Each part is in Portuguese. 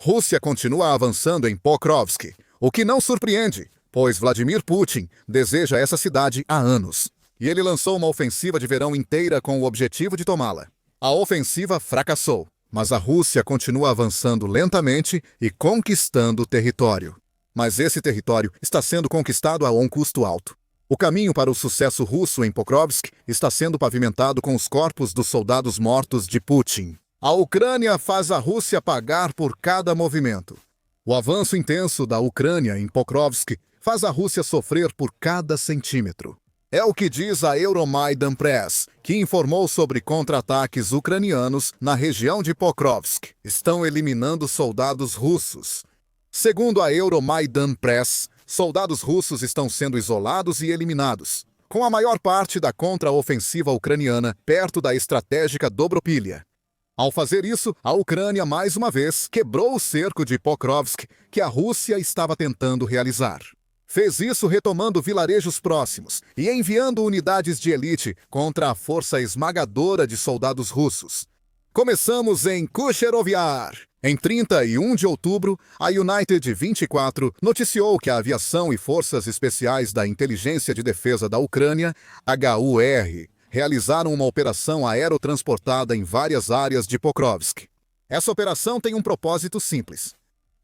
Rússia continua avançando em Pokrovsk, o que não surpreende, pois Vladimir Putin deseja essa cidade há anos. E ele lançou uma ofensiva de verão inteira com o objetivo de tomá-la. A ofensiva fracassou, mas a Rússia continua avançando lentamente e conquistando território. Mas esse território está sendo conquistado a um custo alto. O caminho para o sucesso russo em Pokrovsk está sendo pavimentado com os corpos dos soldados mortos de Putin. A Ucrânia faz a Rússia pagar por cada movimento. O avanço intenso da Ucrânia em Pokrovsk faz a Rússia sofrer por cada centímetro. É o que diz a Euromaidan Press, que informou sobre contra-ataques ucranianos na região de Pokrovsk. Estão eliminando soldados russos. Segundo a Euromaidan Press, soldados russos estão sendo isolados e eliminados, com a maior parte da contra-ofensiva ucraniana perto da estratégica Dobropilha. Ao fazer isso, a Ucrânia mais uma vez quebrou o cerco de Pokrovsk que a Rússia estava tentando realizar. Fez isso retomando vilarejos próximos e enviando unidades de elite contra a força esmagadora de soldados russos. Começamos em Kusherovyar. Em 31 de outubro, a United 24 noticiou que a Aviação e Forças Especiais da Inteligência de Defesa da Ucrânia, HUR, realizaram uma operação aerotransportada em várias áreas de Pokrovsk. Essa operação tem um propósito simples.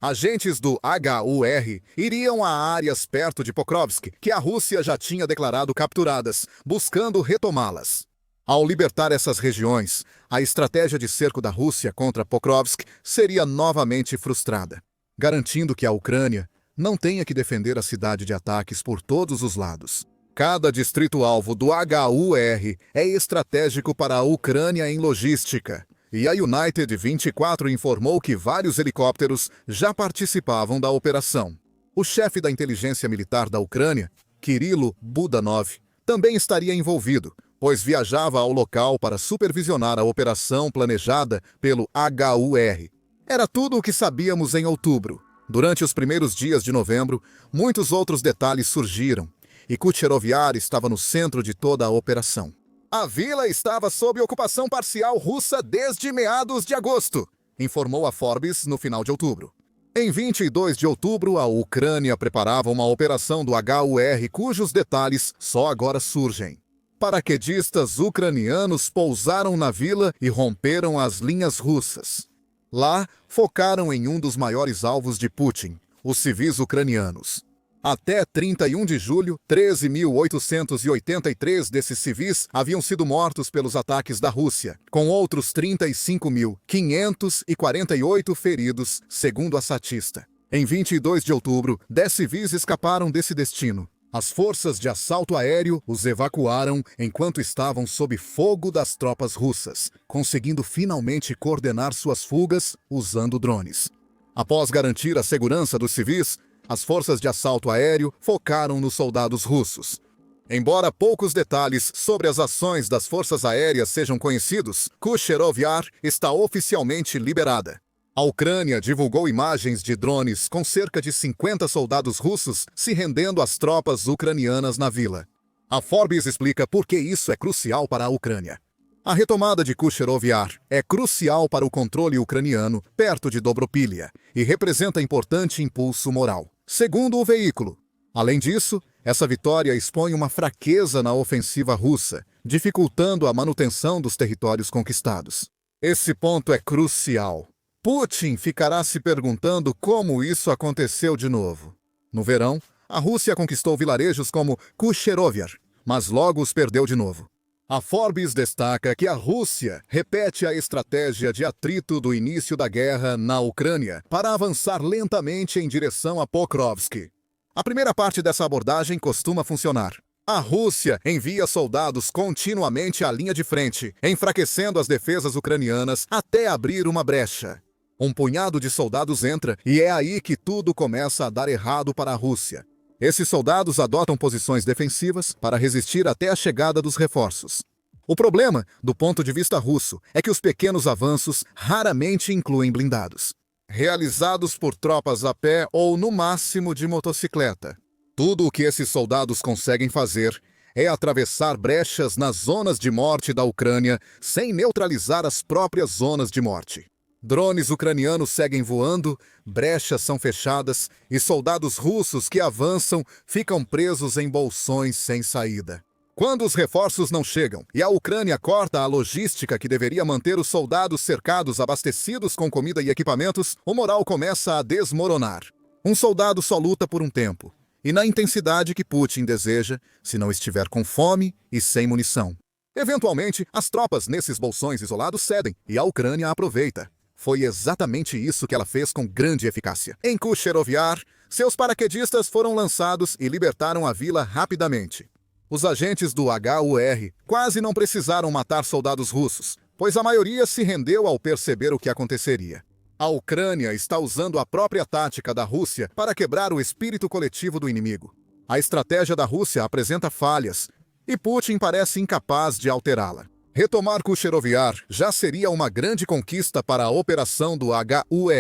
Agentes do HUR iriam a áreas perto de Pokrovsk que a Rússia já tinha declarado capturadas, buscando retomá-las. Ao libertar essas regiões, a estratégia de cerco da Rússia contra Pokrovsk seria novamente frustrada, garantindo que a Ucrânia não tenha que defender a cidade de ataques por todos os lados. Cada distrito-alvo do HUR é estratégico para a Ucrânia em logística, e a United 24 informou que vários helicópteros já participavam da operação. O chefe da inteligência militar da Ucrânia, Kirilo Budanov, também estaria envolvido, pois viajava ao local para supervisionar a operação planejada pelo HUR. Era tudo o que sabíamos em outubro. Durante os primeiros dias de novembro, muitos outros detalhes surgiram, e Kusherovyar estava no centro de toda a operação. A vila estava sob ocupação parcial russa desde meados de agosto, informou a Forbes no final de outubro. Em 22 de outubro, a Ucrânia preparava uma operação do HUR cujos detalhes só agora surgem. Paraquedistas ucranianos pousaram na vila e romperam as linhas russas. Lá, focaram em um dos maiores alvos de Putin, os civis ucranianos. Até 31 de julho, 13.883 desses civis haviam sido mortos pelos ataques da Rússia, com outros 35.548 feridos, segundo a statista. Em 22 de outubro, 10 civis escaparam desse destino. As forças de assalto aéreo os evacuaram enquanto estavam sob fogo das tropas russas, conseguindo finalmente coordenar suas fugas usando drones. Após garantir a segurança dos civis, as forças de assalto aéreo focaram nos soldados russos. Embora poucos detalhes sobre as ações das forças aéreas sejam conhecidos, Kusherovyar está oficialmente liberada. A Ucrânia divulgou imagens de drones com cerca de 50 soldados russos se rendendo às tropas ucranianas na vila. A Forbes explica por que isso é crucial para a Ucrânia. A retomada de Kusherovyar é crucial para o controle ucraniano perto de Dobropilha e representa importante impulso moral, segundo o veículo. Além disso, essa vitória expõe uma fraqueza na ofensiva russa, dificultando a manutenção dos territórios conquistados. Esse ponto é crucial. Putin ficará se perguntando como isso aconteceu de novo. No verão, a Rússia conquistou vilarejos como Kusherovyar, mas logo os perdeu de novo. A Forbes destaca que a Rússia repete a estratégia de atrito do início da guerra na Ucrânia para avançar lentamente em direção a Pokrovsk. A primeira parte dessa abordagem costuma funcionar. A Rússia envia soldados continuamente à linha de frente, enfraquecendo as defesas ucranianas até abrir uma brecha. Um punhado de soldados entra e é aí que tudo começa a dar errado para a Rússia. Esses soldados adotam posições defensivas para resistir até a chegada dos reforços. O problema, do ponto de vista russo, é que os pequenos avanços raramente incluem blindados, realizados por tropas a pé ou, no máximo, de motocicleta. Tudo o que esses soldados conseguem fazer é atravessar brechas nas zonas de morte da Ucrânia sem neutralizar as próprias zonas de morte. Drones ucranianos seguem voando, brechas são fechadas e soldados russos que avançam ficam presos em bolsões sem saída. Quando os reforços não chegam e a Ucrânia corta a logística que deveria manter os soldados cercados abastecidos com comida e equipamentos, o moral começa a desmoronar. Um soldado só luta por um tempo, e na intensidade que Putin deseja, se não estiver com fome e sem munição. Eventualmente, as tropas nesses bolsões isolados cedem e a Ucrânia aproveita. Foi exatamente isso que ela fez com grande eficácia. Em Kucherovyar, seus paraquedistas foram lançados e libertaram a vila rapidamente. Os agentes do HUR quase não precisaram matar soldados russos, pois a maioria se rendeu ao perceber o que aconteceria. A Ucrânia está usando a própria tática da Rússia para quebrar o espírito coletivo do inimigo. A estratégia da Rússia apresenta falhas, e Putin parece incapaz de alterá-la. Retomar Kucherovyar já seria uma grande conquista para a operação do HUR.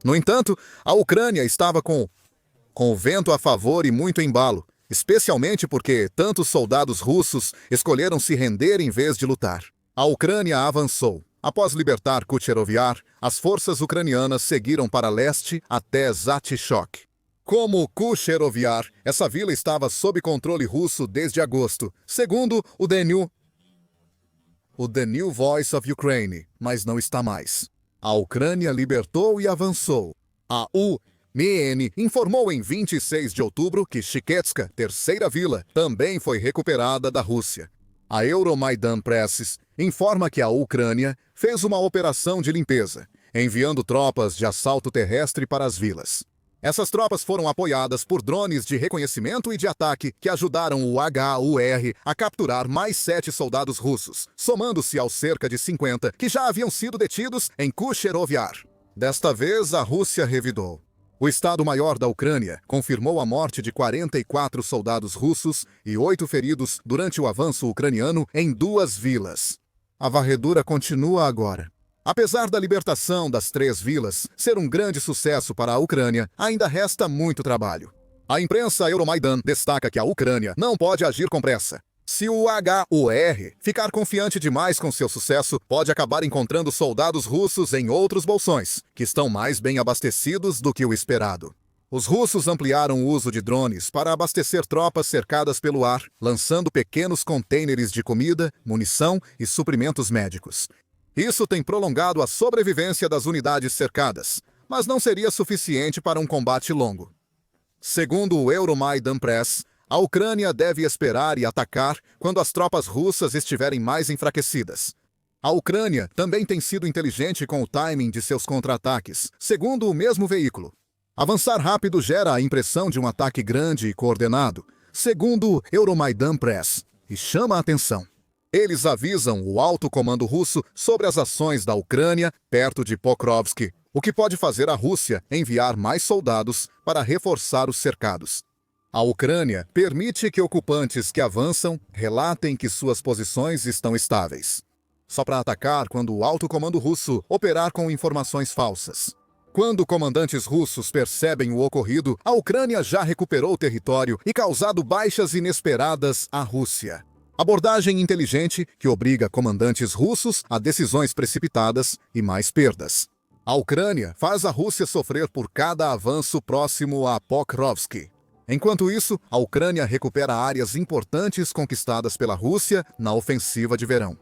No entanto, a Ucrânia estava com o vento a favor e muito embalo, especialmente porque tantos soldados russos escolheram se render em vez de lutar. A Ucrânia avançou. Após libertar Kucherovyar, as forças ucranianas seguiram para leste até Zatishok. Como Kucherovyar, essa vila estava sob controle russo desde agosto, segundo o The New Voice of Ukraine, mas não está mais. A Ucrânia libertou e avançou. A UMN informou em 26 de outubro que Shiketska, terceira vila, também foi recuperada da Rússia. A Euromaidan Press informa que a Ucrânia fez uma operação de limpeza, enviando tropas de assalto terrestre para as vilas. Essas tropas foram apoiadas por drones de reconhecimento e de ataque que ajudaram o HUR a capturar mais 7 soldados russos, somando-se aos cerca de 50 que já haviam sido detidos em Kucherovyar. Desta vez, a Rússia revidou. O Estado-Maior da Ucrânia confirmou a morte de 44 soldados russos e 8 feridos durante o avanço ucraniano em 2 vilas. A varredura continua agora. Apesar da libertação das 3 vilas ser um grande sucesso para a Ucrânia, ainda resta muito trabalho. A imprensa Euromaidan destaca que a Ucrânia não pode agir com pressa. Se o HUR ficar confiante demais com seu sucesso, pode acabar encontrando soldados russos em outros bolsões, que estão mais bem abastecidos do que o esperado. Os russos ampliaram o uso de drones para abastecer tropas cercadas pelo ar, lançando pequenos contêineres de comida, munição e suprimentos médicos. Isso tem prolongado a sobrevivência das unidades cercadas, mas não seria suficiente para um combate longo. Segundo o Euromaidan Press, a Ucrânia deve esperar e atacar quando as tropas russas estiverem mais enfraquecidas. A Ucrânia também tem sido inteligente com o timing de seus contra-ataques, segundo o mesmo veículo. Avançar rápido gera a impressão de um ataque grande e coordenado, segundo o Euromaidan Press, e chama a atenção. Eles avisam o alto comando russo sobre as ações da Ucrânia perto de Pokrovsk, o que pode fazer a Rússia enviar mais soldados para reforçar os cercados. A Ucrânia permite que ocupantes que avançam relatem que suas posições estão estáveis. Só para atacar quando o alto comando russo operar com informações falsas. Quando comandantes russos percebem o ocorrido, a Ucrânia já recuperou o território e causado baixas inesperadas à Rússia. Abordagem inteligente que obriga comandantes russos a decisões precipitadas e mais perdas. A Ucrânia faz a Rússia sofrer por cada avanço próximo a Pokrovsk. Enquanto isso, a Ucrânia recupera áreas importantes conquistadas pela Rússia na ofensiva de verão.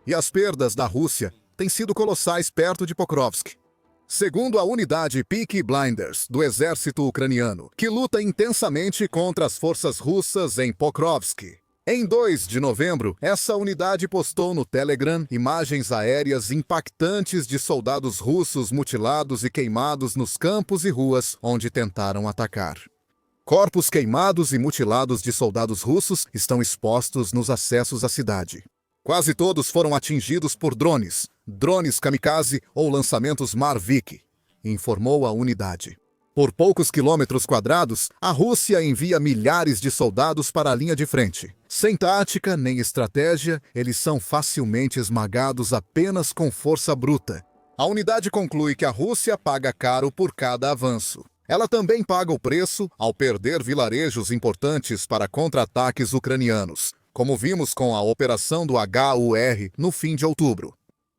E as perdas da Rússia têm sido colossais perto de Pokrovsk. Segundo a unidade Peaky Blinders do exército ucraniano, que luta intensamente contra as forças russas em Pokrovsk. Em 2 de novembro, essa unidade postou no Telegram imagens aéreas impactantes de soldados russos mutilados e queimados nos campos e ruas onde tentaram atacar. Corpos queimados e mutilados de soldados russos estão expostos nos acessos à cidade. Quase todos foram atingidos por drones kamikaze ou lançamentos Marvik, informou a unidade. Por poucos quilômetros quadrados, a Rússia envia milhares de soldados para a linha de frente. Sem tática nem estratégia, eles são facilmente esmagados apenas com força bruta. A unidade conclui que a Rússia paga caro por cada avanço. Ela também paga o preço ao perder vilarejos importantes para contra-ataques ucranianos, como vimos com a operação do HUR no fim de outubro.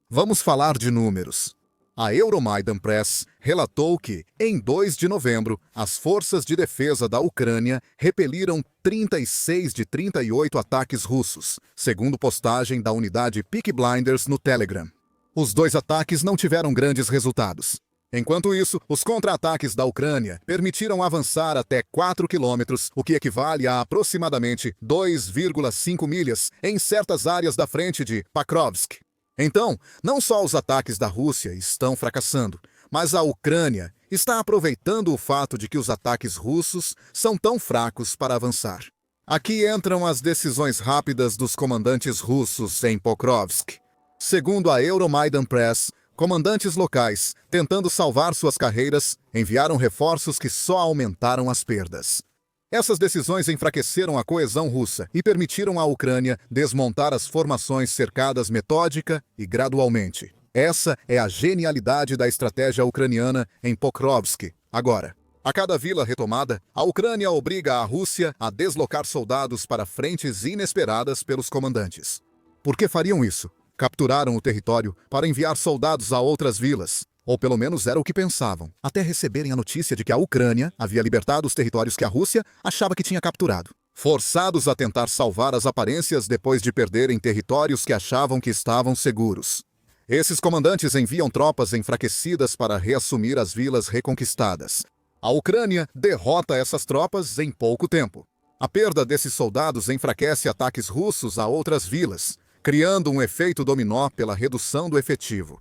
Vamos falar de números. A Euromaidan Press relatou que, em 2 de novembro, as forças de defesa da Ucrânia repeliram 36 de 38 ataques russos, segundo postagem da unidade Peaky Blinders no Telegram. Os 2 ataques não tiveram grandes resultados. Enquanto isso, os contra-ataques da Ucrânia permitiram avançar até 4 quilômetros, o que equivale a aproximadamente 2,5 milhas, em certas áreas da frente de Pokrovsk. Então, não só os ataques da Rússia estão fracassando, mas a Ucrânia está aproveitando o fato de que os ataques russos são tão fracos para avançar. Aqui entram as decisões rápidas dos comandantes russos em Pokrovsk. Segundo a Euromaidan Press, comandantes locais, tentando salvar suas carreiras, enviaram reforços que só aumentaram as perdas. Essas decisões enfraqueceram a coesão russa e permitiram à Ucrânia desmontar as formações cercadas metódica e gradualmente. Essa é a genialidade da estratégia ucraniana em Pokrovsk. Agora, a cada vila retomada, a Ucrânia obriga a Rússia a deslocar soldados para frentes inesperadas pelos comandantes. Por que fariam isso? Capturaram o território para enviar soldados a outras vilas. Ou pelo menos era o que pensavam, até receberem a notícia de que a Ucrânia havia libertado os territórios que a Rússia achava que tinha capturado. Forçados a tentar salvar as aparências depois de perderem territórios que achavam que estavam seguros. Esses comandantes enviam tropas enfraquecidas para reassumir as vilas reconquistadas. A Ucrânia derrota essas tropas em pouco tempo. A perda desses soldados enfraquece ataques russos a outras vilas, criando um efeito dominó pela redução do efetivo.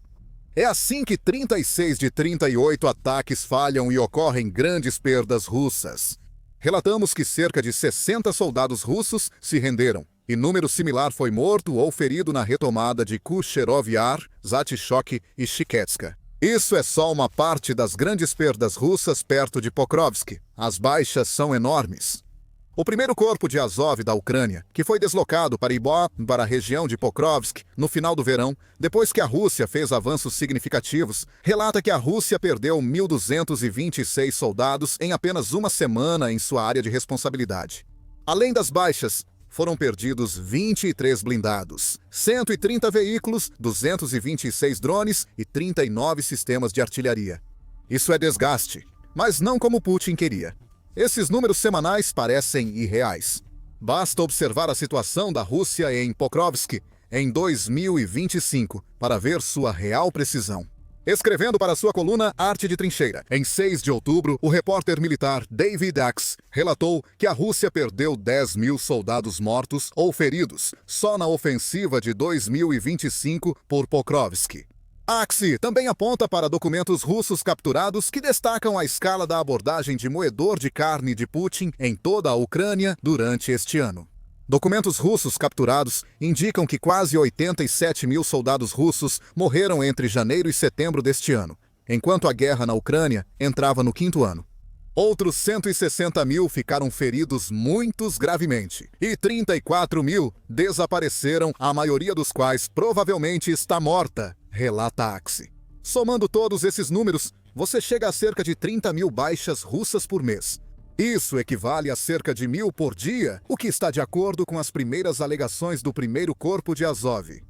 É assim que 36 de 38 ataques falham e ocorrem grandes perdas russas. Relatamos que cerca de 60 soldados russos se renderam, e número similar foi morto ou ferido na retomada de Kuscherov Yar, Zatishok e Shiketska. Isso é só uma parte das grandes perdas russas perto de Pokrovsk. As baixas são enormes. O primeiro corpo de Azov da Ucrânia, que foi deslocado para para a região de Pokrovsk no final do verão, depois que a Rússia fez avanços significativos, relata que a Rússia perdeu 1.226 soldados em apenas uma semana em sua área de responsabilidade. Além das baixas, foram perdidos 23 blindados, 130 veículos, 226 drones e 39 sistemas de artilharia. Isso é desgaste, mas não como Putin queria. Esses números semanais parecem irreais. Basta observar a situação da Rússia em Pokrovsk em 2025 para ver sua real precisão. Escrevendo para sua coluna Arte de Trincheira, em 6 de outubro, o repórter militar David Axe relatou que a Rússia perdeu 10.000 soldados mortos ou feridos só na ofensiva de 2025 por Pokrovsk. Axe também aponta para documentos russos capturados que destacam a escala da abordagem de moedor de carne de Putin em toda a Ucrânia durante este ano. Documentos russos capturados indicam que quase 87.000 soldados russos morreram entre janeiro e setembro deste ano, enquanto a guerra na Ucrânia entrava no 5º ano. Outros 160.000 ficaram feridos muitos gravemente, e 34.000 desapareceram, a maioria dos quais provavelmente está morta, relata Axe. Somando todos esses números, você chega a cerca de 30.000 baixas russas por mês. Isso equivale a cerca de 1.000 por dia, o que está de acordo com as primeiras alegações do primeiro corpo de Azov.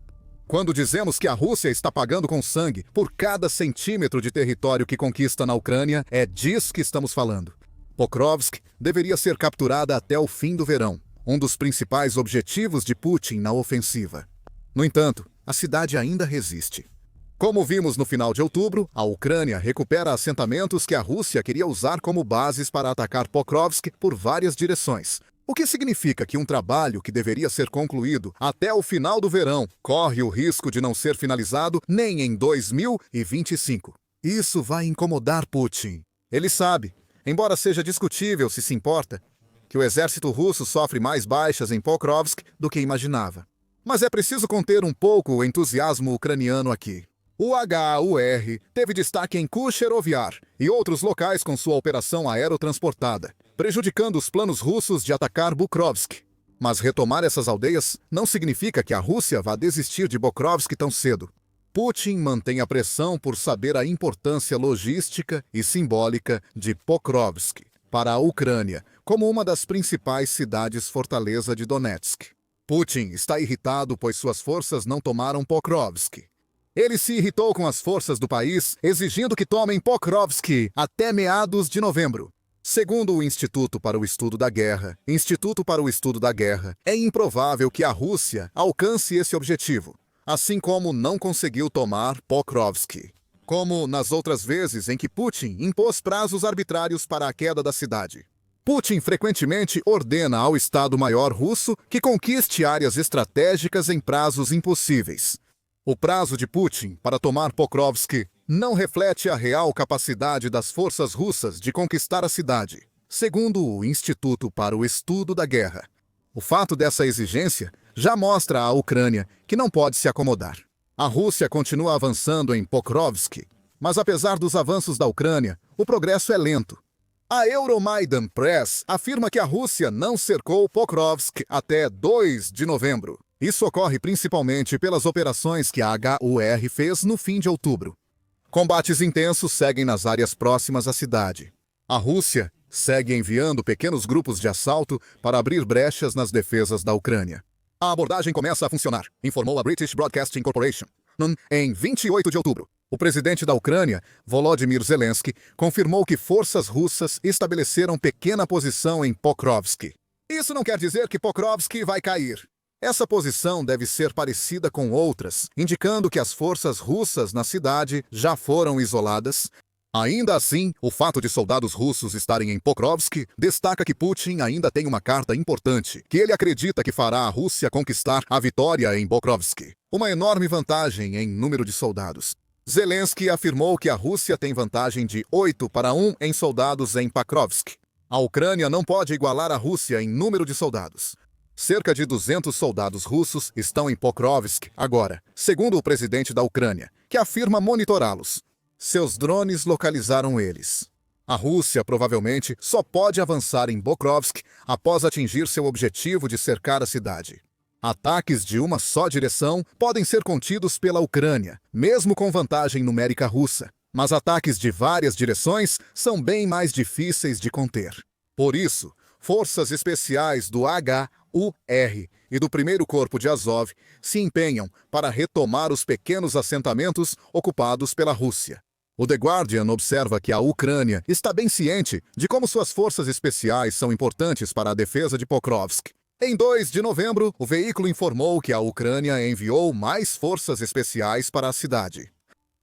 Quando dizemos que a Rússia está pagando com sangue por cada centímetro de território que conquista na Ucrânia, é disso que estamos falando. Pokrovsk deveria ser capturada até o fim do verão, um dos principais objetivos de Putin na ofensiva. No entanto, a cidade ainda resiste. Como vimos no final de outubro, a Ucrânia recupera assentamentos que a Rússia queria usar como bases para atacar Pokrovsk por várias direções. O que significa que um trabalho que deveria ser concluído até o final do verão corre o risco de não ser finalizado nem em 2025. Isso vai incomodar Putin. Ele sabe, embora seja discutível se importa, que o exército russo sofre mais baixas em Pokrovsk do que imaginava. Mas é preciso conter um pouco o entusiasmo ucraniano aqui. O HUR teve destaque em Kuscherov Yar e outros locais com sua operação aerotransportada, prejudicando os planos russos de atacar Bukrovsk. Mas retomar essas aldeias não significa que a Rússia vá desistir de Pokrovsk tão cedo. Putin mantém a pressão por saber a importância logística e simbólica de Pokrovsk para a Ucrânia, como uma das principais cidades-fortaleza de Donetsk. Putin está irritado pois suas forças não tomaram Pokrovsk. Ele se irritou com as forças do país, exigindo que tomem Pokrovsk até meados de novembro. Segundo o Instituto para o Estudo da Guerra, é improvável que a Rússia alcance esse objetivo, assim como não conseguiu tomar Pokrovsk. Como nas outras vezes em que Putin impôs prazos arbitrários para a queda da cidade. Putin frequentemente ordena ao Estado-Maior russo que conquiste áreas estratégicas em prazos impossíveis. O prazo de Putin para tomar Pokrovsk não reflete a real capacidade das forças russas de conquistar a cidade, segundo o Instituto para o Estudo da Guerra. O fato dessa exigência já mostra à Ucrânia que não pode se acomodar. A Rússia continua avançando em Pokrovsk, mas apesar dos avanços da Ucrânia, o progresso é lento. A Euromaidan Press afirma que a Rússia não cercou Pokrovsk até 2 de novembro. Isso ocorre principalmente pelas operações que a HUR fez no fim de outubro. Combates intensos seguem nas áreas próximas à cidade. A Rússia segue enviando pequenos grupos de assalto para abrir brechas nas defesas da Ucrânia. A abordagem começa a funcionar, informou a British Broadcasting Corporation. Em 28 de outubro, o presidente da Ucrânia, Volodymyr Zelensky, confirmou que forças russas estabeleceram pequena posição em Pokrovsk. Isso não quer dizer que Pokrovsk vai cair. Essa posição deve ser parecida com outras, indicando que as forças russas na cidade já foram isoladas. Ainda assim, o fato de soldados russos estarem em Pokrovsk destaca que Putin ainda tem uma carta importante, que ele acredita que fará a Rússia conquistar a vitória em Pokrovsk. Uma enorme vantagem em número de soldados. Zelensky afirmou que a Rússia tem vantagem de 8-1 em soldados em Pokrovsk. A Ucrânia não pode igualar a Rússia em número de soldados. Cerca de 200 soldados russos estão em Pokrovsk agora, segundo o presidente da Ucrânia, que afirma monitorá-los. Seus drones localizaram eles. A Rússia provavelmente só pode avançar em Pokrovsk após atingir seu objetivo de cercar a cidade. Ataques de uma só direção podem ser contidos pela Ucrânia, mesmo com vantagem numérica russa, mas ataques de várias direções são bem mais difíceis de conter. Por isso, forças especiais do HUR e do 1º Corpo de Azov se empenham para retomar os pequenos assentamentos ocupados pela Rússia. O The Guardian observa que a Ucrânia está bem ciente de como suas forças especiais são importantes para a defesa de Pokrovsk. Em 2 de novembro, o veículo informou que a Ucrânia enviou mais forças especiais para a cidade.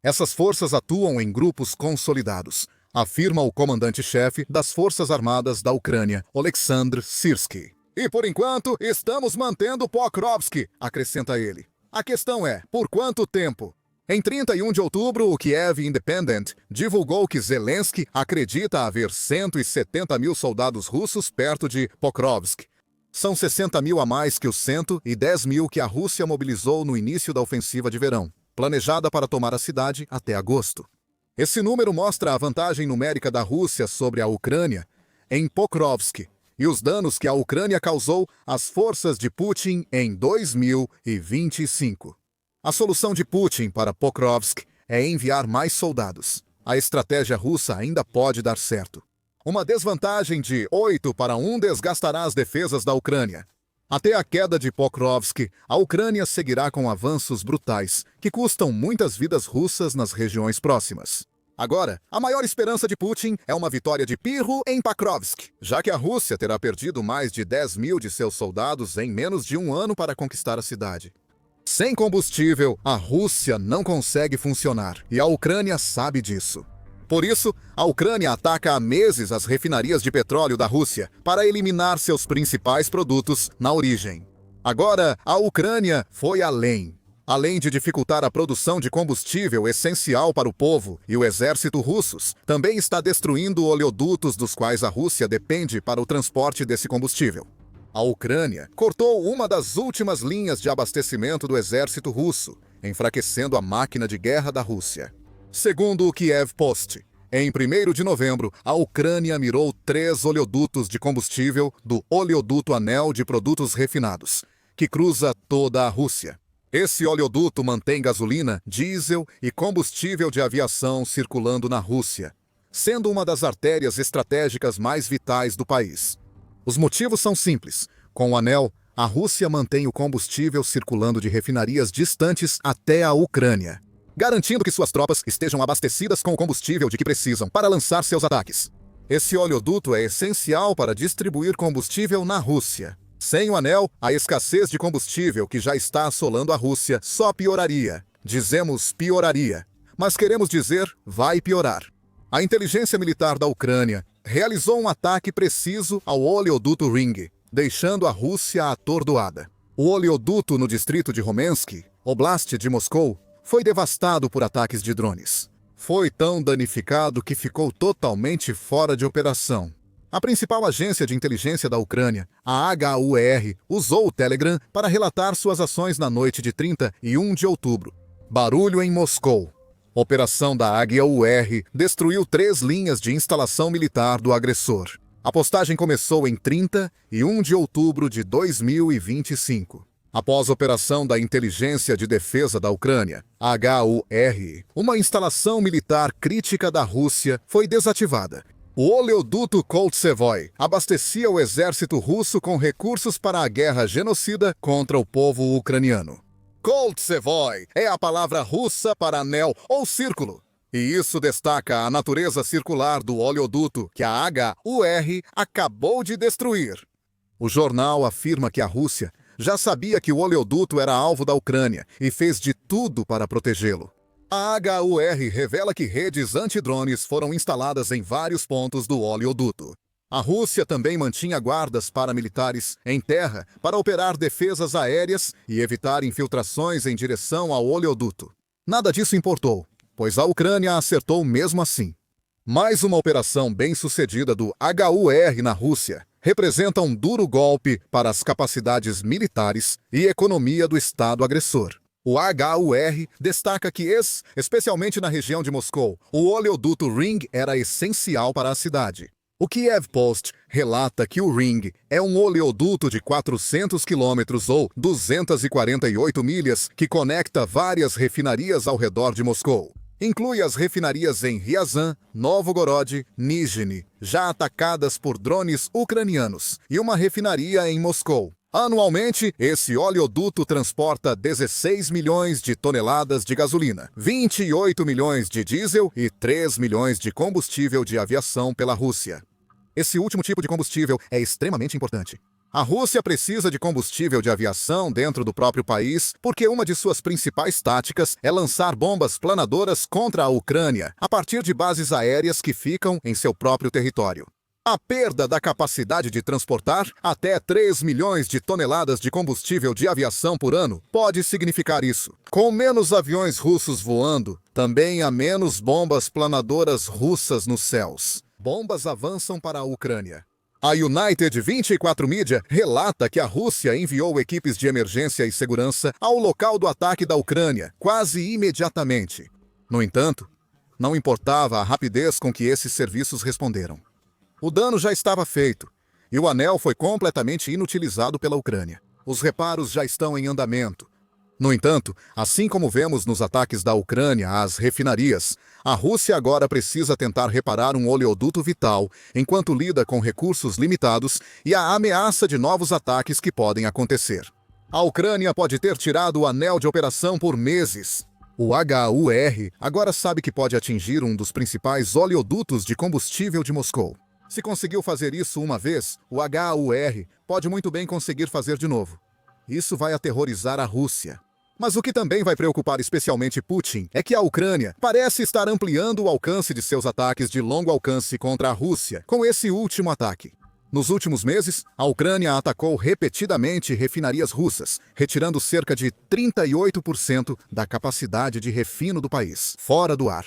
Essas forças atuam em grupos consolidados, afirma o comandante-chefe das Forças Armadas da Ucrânia, Oleksandr Syrskyi. E por enquanto, estamos mantendo Pokrovsk, acrescenta ele. A questão é, por quanto tempo? Em 31 de outubro, o Kiev Independent divulgou que Zelensky acredita haver 170 mil soldados russos perto de Pokrovsk. São 60 mil a mais que os 110 mil que a Rússia mobilizou no início da ofensiva de verão, planejada para tomar a cidade até agosto. Esse número mostra a vantagem numérica da Rússia sobre a Ucrânia em Pokrovsk e os danos que a Ucrânia causou às forças de Putin em 2025. A solução de Putin para Pokrovsk é enviar mais soldados. A estratégia russa ainda pode dar certo. Uma desvantagem de 8-1 desgastará as defesas da Ucrânia. Até a queda de Pokrovsk, a Ucrânia seguirá com avanços brutais, que custam muitas vidas russas nas regiões próximas. Agora, a maior esperança de Putin é uma vitória de Pirro em Pokrovsk, já que a Rússia terá perdido mais de 10 mil de seus soldados em menos de um ano para conquistar a cidade. Sem combustível, a Rússia não consegue funcionar, e a Ucrânia sabe disso. Por isso, a Ucrânia ataca há meses as refinarias de petróleo da Rússia para eliminar seus principais produtos na origem. Agora, a Ucrânia foi além. Além de dificultar a produção de combustível essencial para o povo e o exército russos, também está destruindo oleodutos dos quais a Rússia depende para o transporte desse combustível. A Ucrânia cortou uma das últimas linhas de abastecimento do exército russo, enfraquecendo a máquina de guerra da Rússia. Segundo o Kiev Post, em 1º de novembro, a Ucrânia mirou 3 oleodutos de combustível do Oleoduto Anel de Produtos Refinados, que cruza toda a Rússia. Esse oleoduto mantém gasolina, diesel e combustível de aviação circulando na Rússia, sendo uma das artérias estratégicas mais vitais do país. Os motivos são simples. Com o anel, a Rússia mantém o combustível circulando de refinarias distantes até a Ucrânia. garantindo que suas tropas estejam abastecidas com o combustível de que precisam para lançar seus ataques. Esse oleoduto é essencial para distribuir combustível na Rússia. Sem o anel, a escassez de combustível que já está assolando a Rússia só pioraria. Dizemos pioraria, mas queremos dizer vai piorar. A inteligência militar da Ucrânia realizou um ataque preciso ao oleoduto Ring, deixando a Rússia atordoada. O oleoduto no distrito de Romensky, Oblast de Moscou, foi devastado por ataques de drones. Foi tão danificado que ficou totalmente fora de operação. A principal agência de inteligência da Ucrânia, a HUR, usou o Telegram para relatar suas ações na noite de 31 de outubro. Barulho em Moscou. Operação da HUR destruiu 3 linhas de instalação militar do agressor. A postagem começou em 31 de outubro de 2025. Após a operação da Inteligência de Defesa da Ucrânia, HUR, uma instalação militar crítica da Rússia foi desativada. O oleoduto Koltsevoy abastecia o exército russo com recursos para a guerra genocida contra o povo ucraniano. Koltsevoy é a palavra russa para anel ou círculo. E isso destaca a natureza circular do oleoduto que a HUR acabou de destruir. O jornal afirma que a Rússia já sabia que o oleoduto era alvo da Ucrânia e fez de tudo para protegê-lo. A HUR revela que redes antidrones foram instaladas em vários pontos do oleoduto. A Rússia também mantinha guardas paramilitares em terra para operar defesas aéreas e evitar infiltrações em direção ao oleoduto. Nada disso importou, pois a Ucrânia acertou mesmo assim. Mais uma operação bem-sucedida do HUR na Rússia representa um duro golpe para as capacidades militares e economia do Estado agressor. O HUR destaca que, especialmente na região de Moscou, o oleoduto Ring era essencial para a cidade. O Kiev Post relata que o Ring é um oleoduto de 400 quilômetros ou 248 milhas que conecta várias refinarias ao redor de Moscou. Inclui as refinarias em Ryazan, Novgorod, Nizhny, já atacadas por drones ucranianos, e uma refinaria em Moscou. Anualmente, esse oleoduto transporta 16 milhões de toneladas de gasolina, 28 milhões de diesel e 3 milhões de combustível de aviação pela Rússia. Esse último tipo de combustível é extremamente importante. A Rússia precisa de combustível de aviação dentro do próprio país porque uma de suas principais táticas é lançar bombas planadoras contra a Ucrânia a partir de bases aéreas que ficam em seu próprio território. A perda da capacidade de transportar até 3 milhões de toneladas de combustível de aviação por ano pode significar isso. Com menos aviões russos voando, também há menos bombas planadoras russas nos céus. Bombas avançam para a Ucrânia. A United 24 Media relata que a Rússia enviou equipes de emergência e segurança ao local do ataque da Ucrânia quase imediatamente. No entanto, não importava a rapidez com que esses serviços responderam. O dano já estava feito, e o anel foi completamente inutilizado pela Ucrânia. Os reparos já estão em andamento. No entanto, assim como vemos nos ataques da Ucrânia às refinarias, a Rússia agora precisa tentar reparar um oleoduto vital enquanto lida com recursos limitados e a ameaça de novos ataques que podem acontecer. A Ucrânia pode ter tirado o anel de operação por meses. O HUR agora sabe que pode atingir um dos principais oleodutos de combustível de Moscou. Se conseguiu fazer isso uma vez, o HUR pode muito bem conseguir fazer de novo. Isso vai aterrorizar a Rússia. Mas o que também vai preocupar especialmente Putin é que a Ucrânia parece estar ampliando o alcance de seus ataques de longo alcance contra a Rússia com esse último ataque. Nos últimos meses, a Ucrânia atacou repetidamente refinarias russas, retirando cerca de 38% da capacidade de refino do país, fora do ar.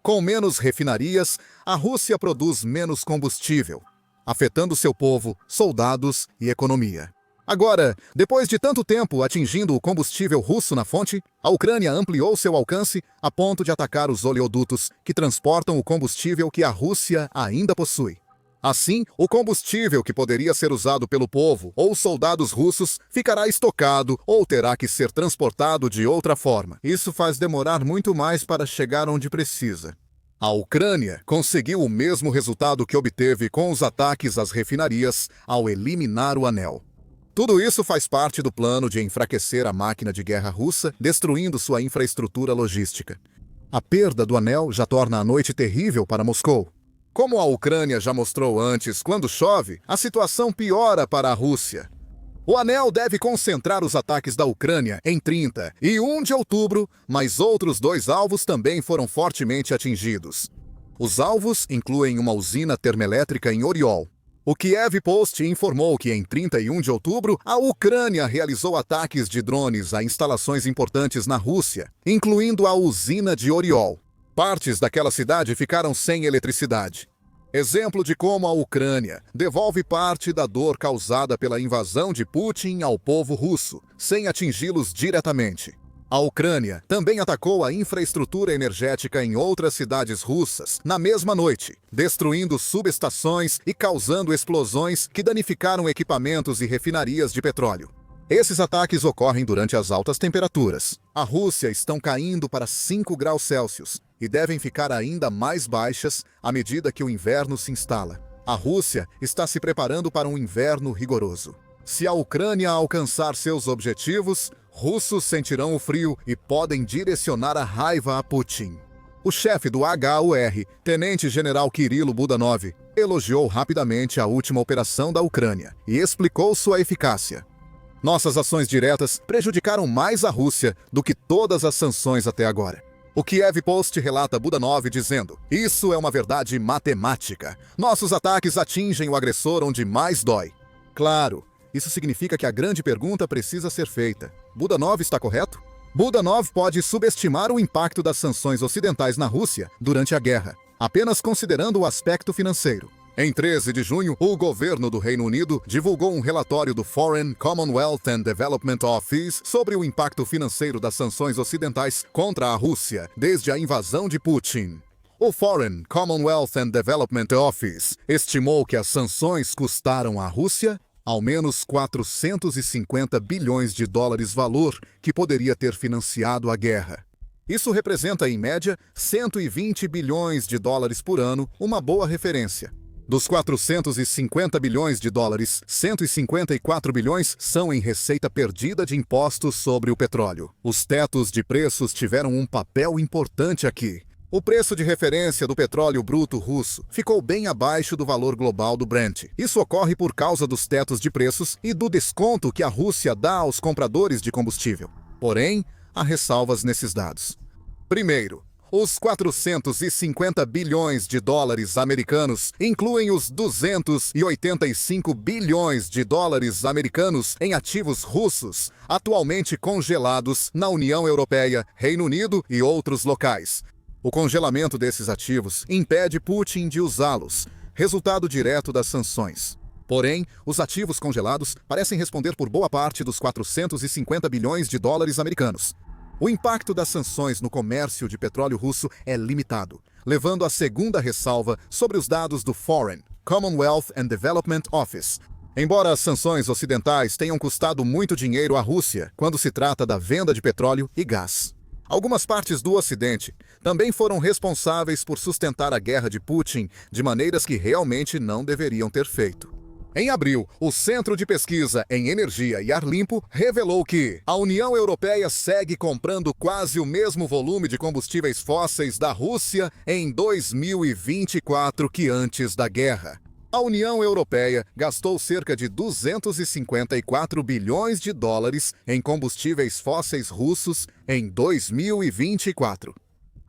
Com menos refinarias, a Rússia produz menos combustível, afetando seu povo, soldados e economia. Agora, depois de tanto tempo atingindo o combustível russo na fonte, a Ucrânia ampliou seu alcance a ponto de atacar os oleodutos que transportam o combustível que a Rússia ainda possui. Assim, o combustível que poderia ser usado pelo povo ou soldados russos ficará estocado ou terá que ser transportado de outra forma. Isso faz demorar muito mais para chegar onde precisa. A Ucrânia conseguiu o mesmo resultado que obteve com os ataques às refinarias ao eliminar o anel. Tudo isso faz parte do plano de enfraquecer a máquina de guerra russa, destruindo sua infraestrutura logística. A perda do anel já torna a noite terrível para Moscou. Como a Ucrânia já mostrou antes, quando chove, a situação piora para a Rússia. O anel deve concentrar os ataques da Ucrânia em 30 e 1 de outubro, mas outros 2 alvos também foram fortemente atingidos. Os alvos incluem uma usina termoelétrica em Oriol. O Kiev Post informou que em 31 de outubro, a Ucrânia realizou ataques de drones a instalações importantes na Rússia, incluindo a usina de Oriol. Partes daquela cidade ficaram sem eletricidade. Exemplo de como a Ucrânia devolve parte da dor causada pela invasão de Putin ao povo russo, sem atingi-los diretamente. A Ucrânia também atacou a infraestrutura energética em outras cidades russas na mesma noite, destruindo subestações e causando explosões que danificaram equipamentos e refinarias de petróleo. Esses ataques ocorrem durante as altas temperaturas. A Rússia estão caindo para 5 graus Celsius e devem ficar ainda mais baixas à medida que o inverno se instala. A Rússia está se preparando para um inverno rigoroso. Se a Ucrânia alcançar seus objetivos, russos sentirão o frio e podem direcionar a raiva a Putin. O chefe do HUR, tenente-general Kirilo Budanov, elogiou rapidamente a última operação da Ucrânia e explicou sua eficácia. Nossas ações diretas prejudicaram mais a Rússia do que todas as sanções até agora. O Kiev Post relata Budanov dizendo: "Isso é uma verdade matemática. Nossos ataques atingem o agressor onde mais dói." Claro, isso significa que a grande pergunta precisa ser feita. Budanov está correto? Budanov pode subestimar o impacto das sanções ocidentais na Rússia durante a guerra, apenas considerando o aspecto financeiro. Em 13 de junho, o governo do Reino Unido divulgou um relatório do Foreign, Commonwealth and Development Office sobre o impacto financeiro das sanções ocidentais contra a Rússia desde a invasão de Putin. O Foreign, Commonwealth and Development Office estimou que as sanções custaram à Rússia ao menos 450 bilhões de dólares, valor que poderia ter financiado a guerra. Isso representa, em média, 120 bilhões de dólares por ano, uma boa referência. Dos 450 bilhões de dólares, 154 bilhões são em receita perdida de impostos sobre o petróleo. Os tetos de preços tiveram um papel importante aqui. O preço de referência do petróleo bruto russo ficou bem abaixo do valor global do Brent. Isso ocorre por causa dos tetos de preços e do desconto que a Rússia dá aos compradores de combustível. Porém, há ressalvas nesses dados. Primeiro, os 450 bilhões de dólares americanos incluem os 285 bilhões de dólares americanos em ativos russos, atualmente congelados na União Europeia, Reino Unido e outros locais. O congelamento desses ativos impede Putin de usá-los, resultado direto das sanções. Porém, os ativos congelados parecem responder por boa parte dos 450 bilhões de dólares americanos. O impacto das sanções no comércio de petróleo russo é limitado, levando à segunda ressalva sobre os dados do Foreign, Commonwealth and Development Office. Embora as sanções ocidentais tenham custado muito dinheiro à Rússia quando se trata da venda de petróleo e gás, algumas partes do Ocidente também foram responsáveis por sustentar a guerra de Putin de maneiras que realmente não deveriam ter feito. Em abril, o Centro de Pesquisa em Energia e Ar Limpo revelou que a União Europeia segue comprando quase o mesmo volume de combustíveis fósseis da Rússia em 2024 que antes da guerra. A União Europeia gastou cerca de 254 bilhões de dólares em combustíveis fósseis russos em 2024.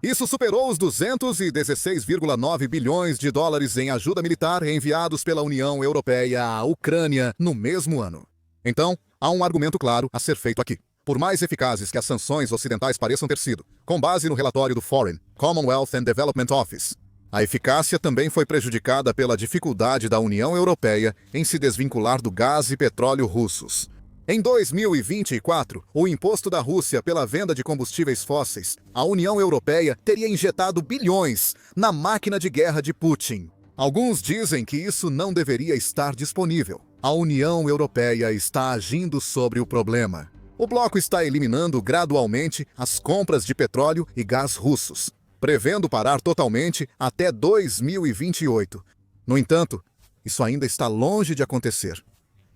Isso superou os 216,9 bilhões de dólares em ajuda militar enviados pela União Europeia à Ucrânia no mesmo ano. Então, há um argumento claro a ser feito aqui. Por mais eficazes que as sanções ocidentais pareçam ter sido, com base no relatório do Foreign, Commonwealth and Development Office, a eficácia também foi prejudicada pela dificuldade da União Europeia em se desvincular do gás e petróleo russos. Em 2024, o imposto da Rússia pela venda de combustíveis fósseis, a União Europeia teria injetado bilhões na máquina de guerra de Putin. Alguns dizem que isso não deveria estar disponível. A União Europeia está agindo sobre o problema. O bloco está eliminando gradualmente as compras de petróleo e gás russos, prevendo parar totalmente até 2028. No entanto, isso ainda está longe de acontecer.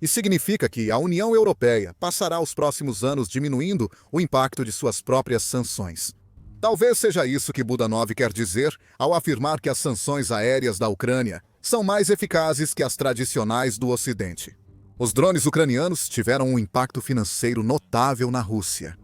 E significa que a União Europeia passará os próximos anos diminuindo o impacto de suas próprias sanções. Talvez seja isso que Budanov quer dizer ao afirmar que as sanções aéreas da Ucrânia são mais eficazes que as tradicionais do Ocidente. Os drones ucranianos tiveram um impacto financeiro notável na Rússia.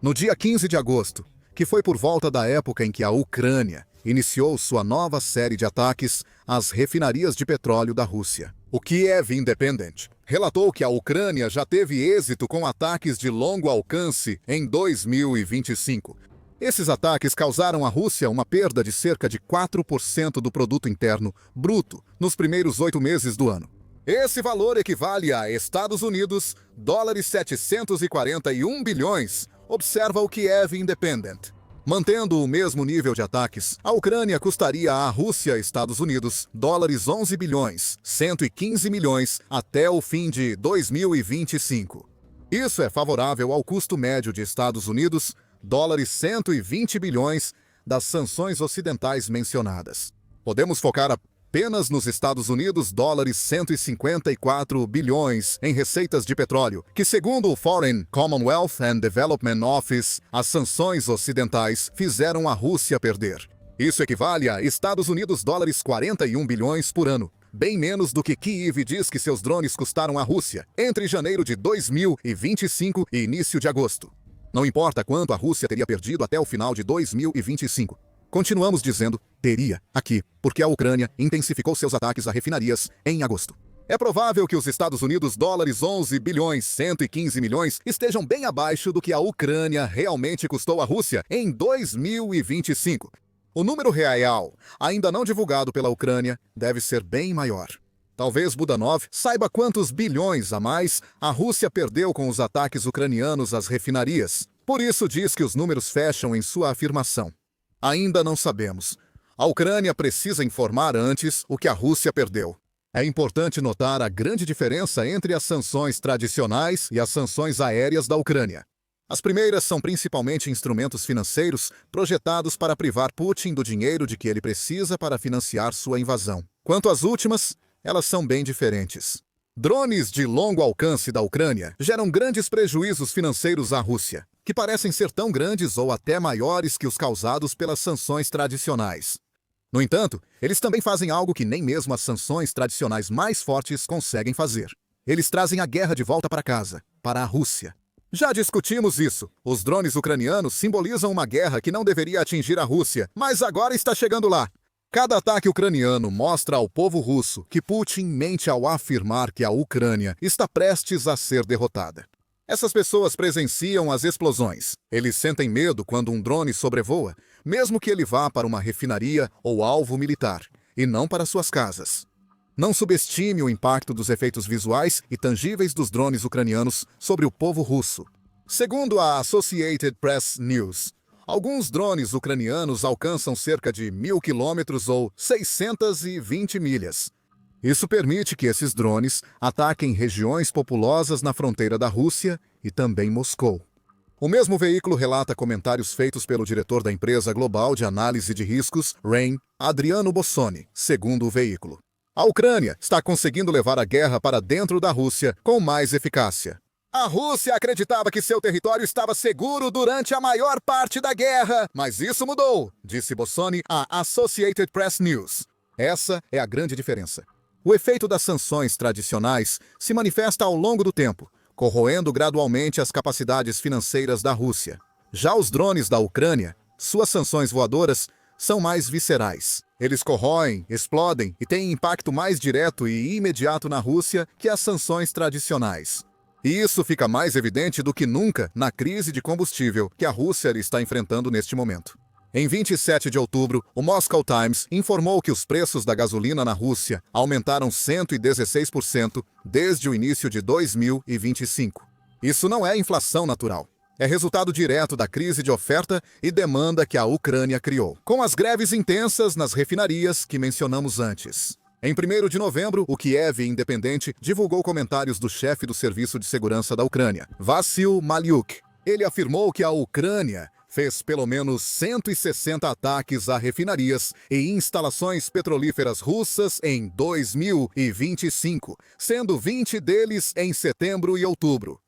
No dia 15 de agosto, que foi por volta da época em que a Ucrânia iniciou sua nova série de ataques às refinarias de petróleo da Rússia, o Kiev Independent relatou que a Ucrânia já teve êxito com ataques de longo alcance em 2025. Esses ataques causaram à Rússia uma perda de cerca de 4% do produto interno bruto nos primeiros 8 meses do ano. Esse valor equivale a Estados Unidos, $741 bilhões, observa o Kiev Independent. Mantendo o mesmo nível de ataques, a Ucrânia custaria à Rússia e Estados Unidos $11 bilhões, 115 milhões até o fim de 2025. Isso é favorável ao custo médio de Estados Unidos, $120 bilhões, das sanções ocidentais mencionadas. Podemos focar apenas nos Estados Unidos, $154 bilhões em receitas de petróleo, que segundo o Foreign, Commonwealth and Development Office, as sanções ocidentais fizeram a Rússia perder. Isso equivale a Estados Unidos $41 bilhões por ano, bem menos do que Kiev diz que seus drones custaram à Rússia entre janeiro de 2025 e início de agosto. Não importa quanto a Rússia teria perdido até o final de 2025. Continuamos dizendo teria aqui, porque a Ucrânia intensificou seus ataques a refinarias em agosto. É provável que os Estados Unidos $11 bilhões, 115 milhões estejam bem abaixo do que a Ucrânia realmente custou à Rússia em 2025. O número real, ainda não divulgado pela Ucrânia, deve ser bem maior. Talvez Budanov saiba quantos bilhões a mais a Rússia perdeu com os ataques ucranianos às refinarias. Por isso diz que os números fecham em sua afirmação. Ainda não sabemos. A Ucrânia precisa informar antes o que a Rússia perdeu. É importante notar a grande diferença entre as sanções tradicionais e as sanções aéreas da Ucrânia. As primeiras são principalmente instrumentos financeiros projetados para privar Putin do dinheiro de que ele precisa para financiar sua invasão. Quanto às últimas, elas são bem diferentes. Drones de longo alcance da Ucrânia geram grandes prejuízos financeiros à Rússia, que parecem ser tão grandes ou até maiores que os causados pelas sanções tradicionais. No entanto, eles também fazem algo que nem mesmo as sanções tradicionais mais fortes conseguem fazer. Eles trazem a guerra de volta para casa, para a Rússia. Já discutimos isso. Os drones ucranianos simbolizam uma guerra que não deveria atingir a Rússia, mas agora está chegando lá. Cada ataque ucraniano mostra ao povo russo que Putin mente ao afirmar que a Ucrânia está prestes a ser derrotada. Essas pessoas presenciam as explosões. Eles sentem medo quando um drone sobrevoa, mesmo que ele vá para uma refinaria ou alvo militar, e não para suas casas. Não subestime o impacto dos efeitos visuais e tangíveis dos drones ucranianos sobre o povo russo. Segundo a Associated Press News, alguns drones ucranianos alcançam cerca de 1.000 quilômetros ou 620 milhas. Isso permite que esses drones ataquem regiões populosas na fronteira da Rússia e também Moscou. O mesmo veículo relata comentários feitos pelo diretor da empresa global de análise de riscos, RAIN, Adriano Bossoni, segundo o veículo. A Ucrânia está conseguindo levar a guerra para dentro da Rússia com mais eficácia. A Rússia acreditava que seu território estava seguro durante a maior parte da guerra, mas isso mudou, disse Bossoni à Associated Press News. Essa é a grande diferença. O efeito das sanções tradicionais se manifesta ao longo do tempo, corroendo gradualmente as capacidades financeiras da Rússia. Já os drones da Ucrânia, suas sanções voadoras, são mais viscerais. Eles corroem, explodem e têm impacto mais direto e imediato na Rússia que as sanções tradicionais. E isso fica mais evidente do que nunca na crise de combustível que a Rússia está enfrentando neste momento. Em 27 de outubro, o Moscow Times informou que os preços da gasolina na Rússia aumentaram 116% desde o início de 2025. Isso não é inflação natural. É resultado direto da crise de oferta e demanda que a Ucrânia criou, com as greves intensas nas refinarias que mencionamos antes. Em 1º de novembro, o Kiev Independente divulgou comentários do chefe do Serviço de Segurança da Ucrânia, Vassil Maliuk. Ele afirmou que a Ucrânia fez pelo menos 160 ataques a refinarias e instalações petrolíferas russas em 2025, sendo 20 deles em setembro e outubro.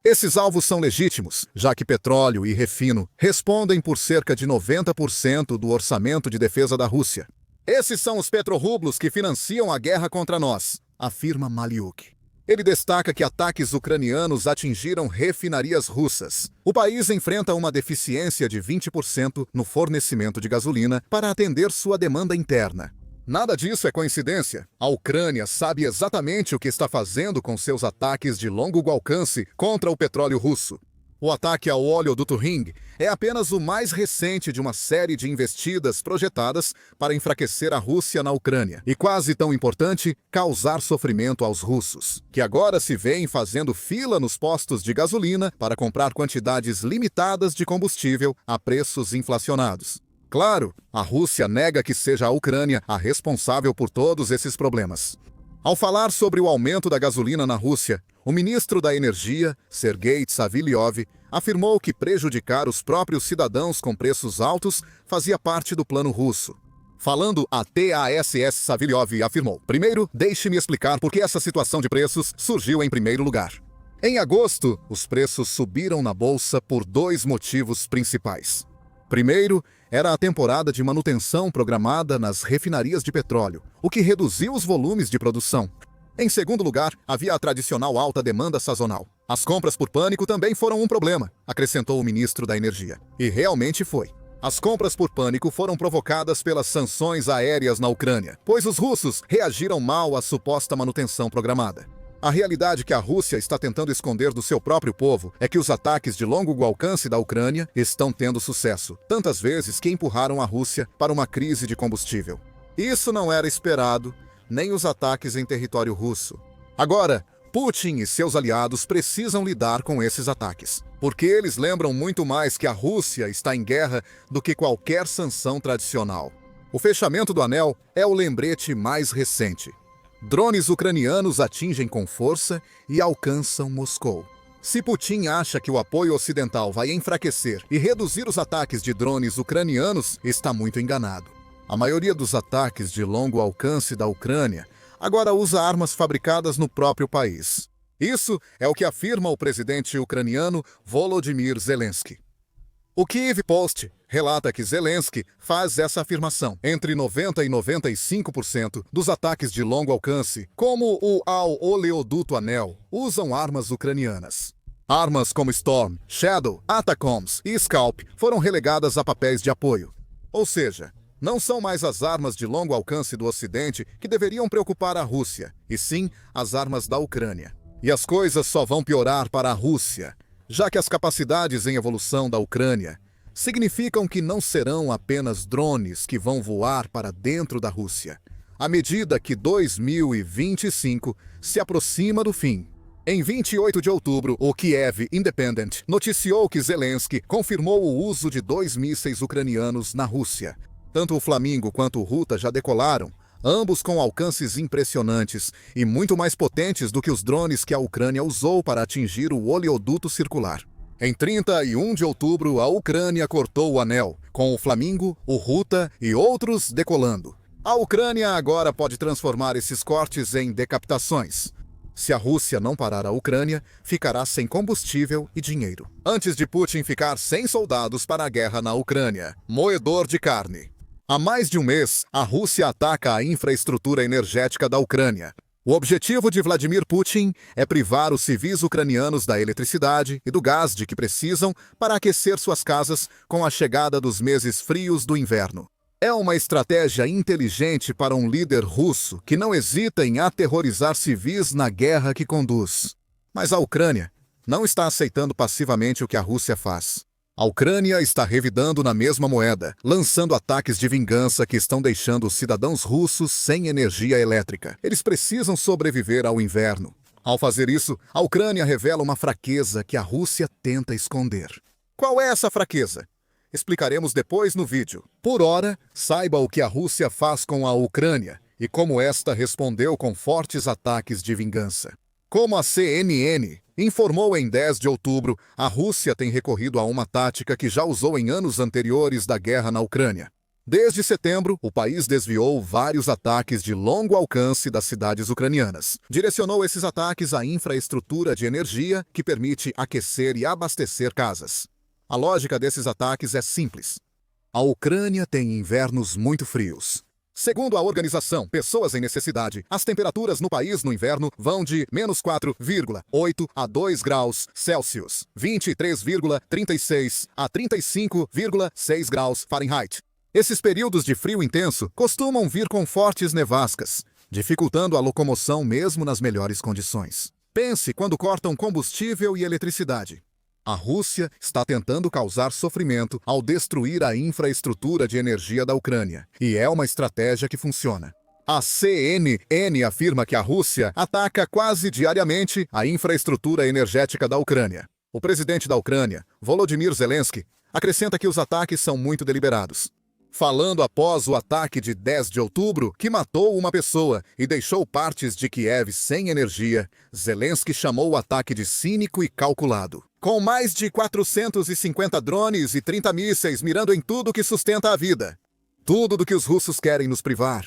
Esses alvos são legítimos, já que petróleo e refino respondem por cerca de 90% do orçamento de defesa da Rússia. Esses são os petrorublos que financiam a guerra contra nós, afirma Maliuk. Ele destaca que ataques ucranianos atingiram refinarias russas. O país enfrenta uma deficiência de 20% no fornecimento de gasolina para atender sua demanda interna. Nada disso é coincidência. A Ucrânia sabe exatamente o que está fazendo com seus ataques de longo alcance contra o petróleo russo. O ataque ao oleoduto Ring é apenas o mais recente de uma série de investidas projetadas para enfraquecer a Rússia na Ucrânia e, quase tão importante, causar sofrimento aos russos, que agora se veem fazendo fila nos postos de gasolina para comprar quantidades limitadas de combustível a preços inflacionados. Claro, a Rússia nega que seja a Ucrânia a responsável por todos esses problemas. Ao falar sobre o aumento da gasolina na Rússia, o ministro da Energia, Sergei Tsavilyov, afirmou que prejudicar os próprios cidadãos com preços altos fazia parte do plano russo. Falando a TASS, Tsavilyov afirmou: "Primeiro, deixe-me explicar por que essa situação de preços surgiu em primeiro lugar. Em agosto, os preços subiram na bolsa por dois motivos principais. Primeiro, era a temporada de manutenção programada nas refinarias de petróleo, o que reduziu os volumes de produção. Em segundo lugar, havia a tradicional alta demanda sazonal. As compras por pânico também foram um problema", acrescentou o ministro da Energia. E realmente foi. As compras por pânico foram provocadas pelas sanções aéreas na Ucrânia, pois os russos reagiram mal à suposta manutenção programada. A realidade que a Rússia está tentando esconder do seu próprio povo é que os ataques de longo alcance da Ucrânia estão tendo sucesso, tantas vezes que empurraram a Rússia para uma crise de combustível. Isso não era esperado, nem os ataques em território russo. Agora, Putin e seus aliados precisam lidar com esses ataques, porque eles lembram muito mais que a Rússia está em guerra do que qualquer sanção tradicional. O fechamento do anel é o lembrete mais recente. Drones ucranianos atingem com força e alcançam Moscou. Se Putin acha que o apoio ocidental vai enfraquecer e reduzir os ataques de drones ucranianos, está muito enganado. A maioria dos ataques de longo alcance da Ucrânia agora usa armas fabricadas no próprio país. Isso é o que afirma o presidente ucraniano Volodymyr Zelensky. O Kyiv Post relata que Zelensky faz essa afirmação. Entre 90% e 95% dos ataques de longo alcance, como o ao oleoduto Anel, usam armas ucranianas. Armas como Storm, Shadow, Atacoms e Scalp foram relegadas a papéis de apoio. Ou seja, não são mais as armas de longo alcance do Ocidente que deveriam preocupar a Rússia, e sim as armas da Ucrânia. E as coisas só vão piorar para a Rússia, já que as capacidades em evolução da Ucrânia significam que não serão apenas drones que vão voar para dentro da Rússia, à medida que 2025 se aproxima do fim. Em 28 de outubro, o Kiev Independent noticiou que Zelensky confirmou o uso de 2 mísseis ucranianos na Rússia. Tanto o Flamingo quanto o Ruta já decolaram, ambos com alcances impressionantes e muito mais potentes do que os drones que a Ucrânia usou para atingir o oleoduto circular. Em 31 de outubro, a Ucrânia cortou o anel, com o Flamingo, o Ruta e outros decolando. A Ucrânia agora pode transformar esses cortes em decapitações. Se a Rússia não parar a Ucrânia, ficará sem combustível e dinheiro. Antes de Putin ficar sem soldados para a guerra na Ucrânia, moedor de carne. Há mais de um mês, a Rússia ataca a infraestrutura energética da Ucrânia. O objetivo de Vladimir Putin é privar os civis ucranianos da eletricidade e do gás de que precisam para aquecer suas casas com a chegada dos meses frios do inverno. É uma estratégia inteligente para um líder russo que não hesita em aterrorizar civis na guerra que conduz. Mas a Ucrânia não está aceitando passivamente o que a Rússia faz. A Ucrânia está revidando na mesma moeda, lançando ataques de vingança que estão deixando os cidadãos russos sem energia elétrica. Eles precisam sobreviver ao inverno. Ao fazer isso, a Ucrânia revela uma fraqueza que a Rússia tenta esconder. Qual é essa fraqueza? Explicaremos depois no vídeo. Por ora, saiba o que a Rússia faz com a Ucrânia e como esta respondeu com fortes ataques de vingança. Como a CNN informou em 10 de outubro, a Rússia tem recorrido a uma tática que já usou em anos anteriores da guerra na Ucrânia. Desde setembro, o país desviou vários ataques de longo alcance das cidades ucranianas. Direcionou esses ataques à infraestrutura de energia que permite aquecer e abastecer casas. A lógica desses ataques é simples. A Ucrânia tem invernos muito frios. Segundo a organização Pessoas em Necessidade, as temperaturas no país no inverno vão de -4,8 a 2 graus Celsius, 23,36 a 35,6 graus Fahrenheit. Esses períodos de frio intenso costumam vir com fortes nevascas, dificultando a locomoção mesmo nas melhores condições. Pense quando cortam combustível e eletricidade. A Rússia está tentando causar sofrimento ao destruir a infraestrutura de energia da Ucrânia, e é uma estratégia que funciona. A CNN afirma que a Rússia ataca quase diariamente a infraestrutura energética da Ucrânia. O presidente da Ucrânia, Volodymyr Zelensky, acrescenta que os ataques são muito deliberados. Falando após o ataque de 10 de outubro, que matou uma pessoa e deixou partes de Kiev sem energia, Zelensky chamou o ataque de cínico e calculado. Com mais de 450 drones e 30 mísseis mirando em tudo que sustenta a vida. Tudo do que os russos querem nos privar.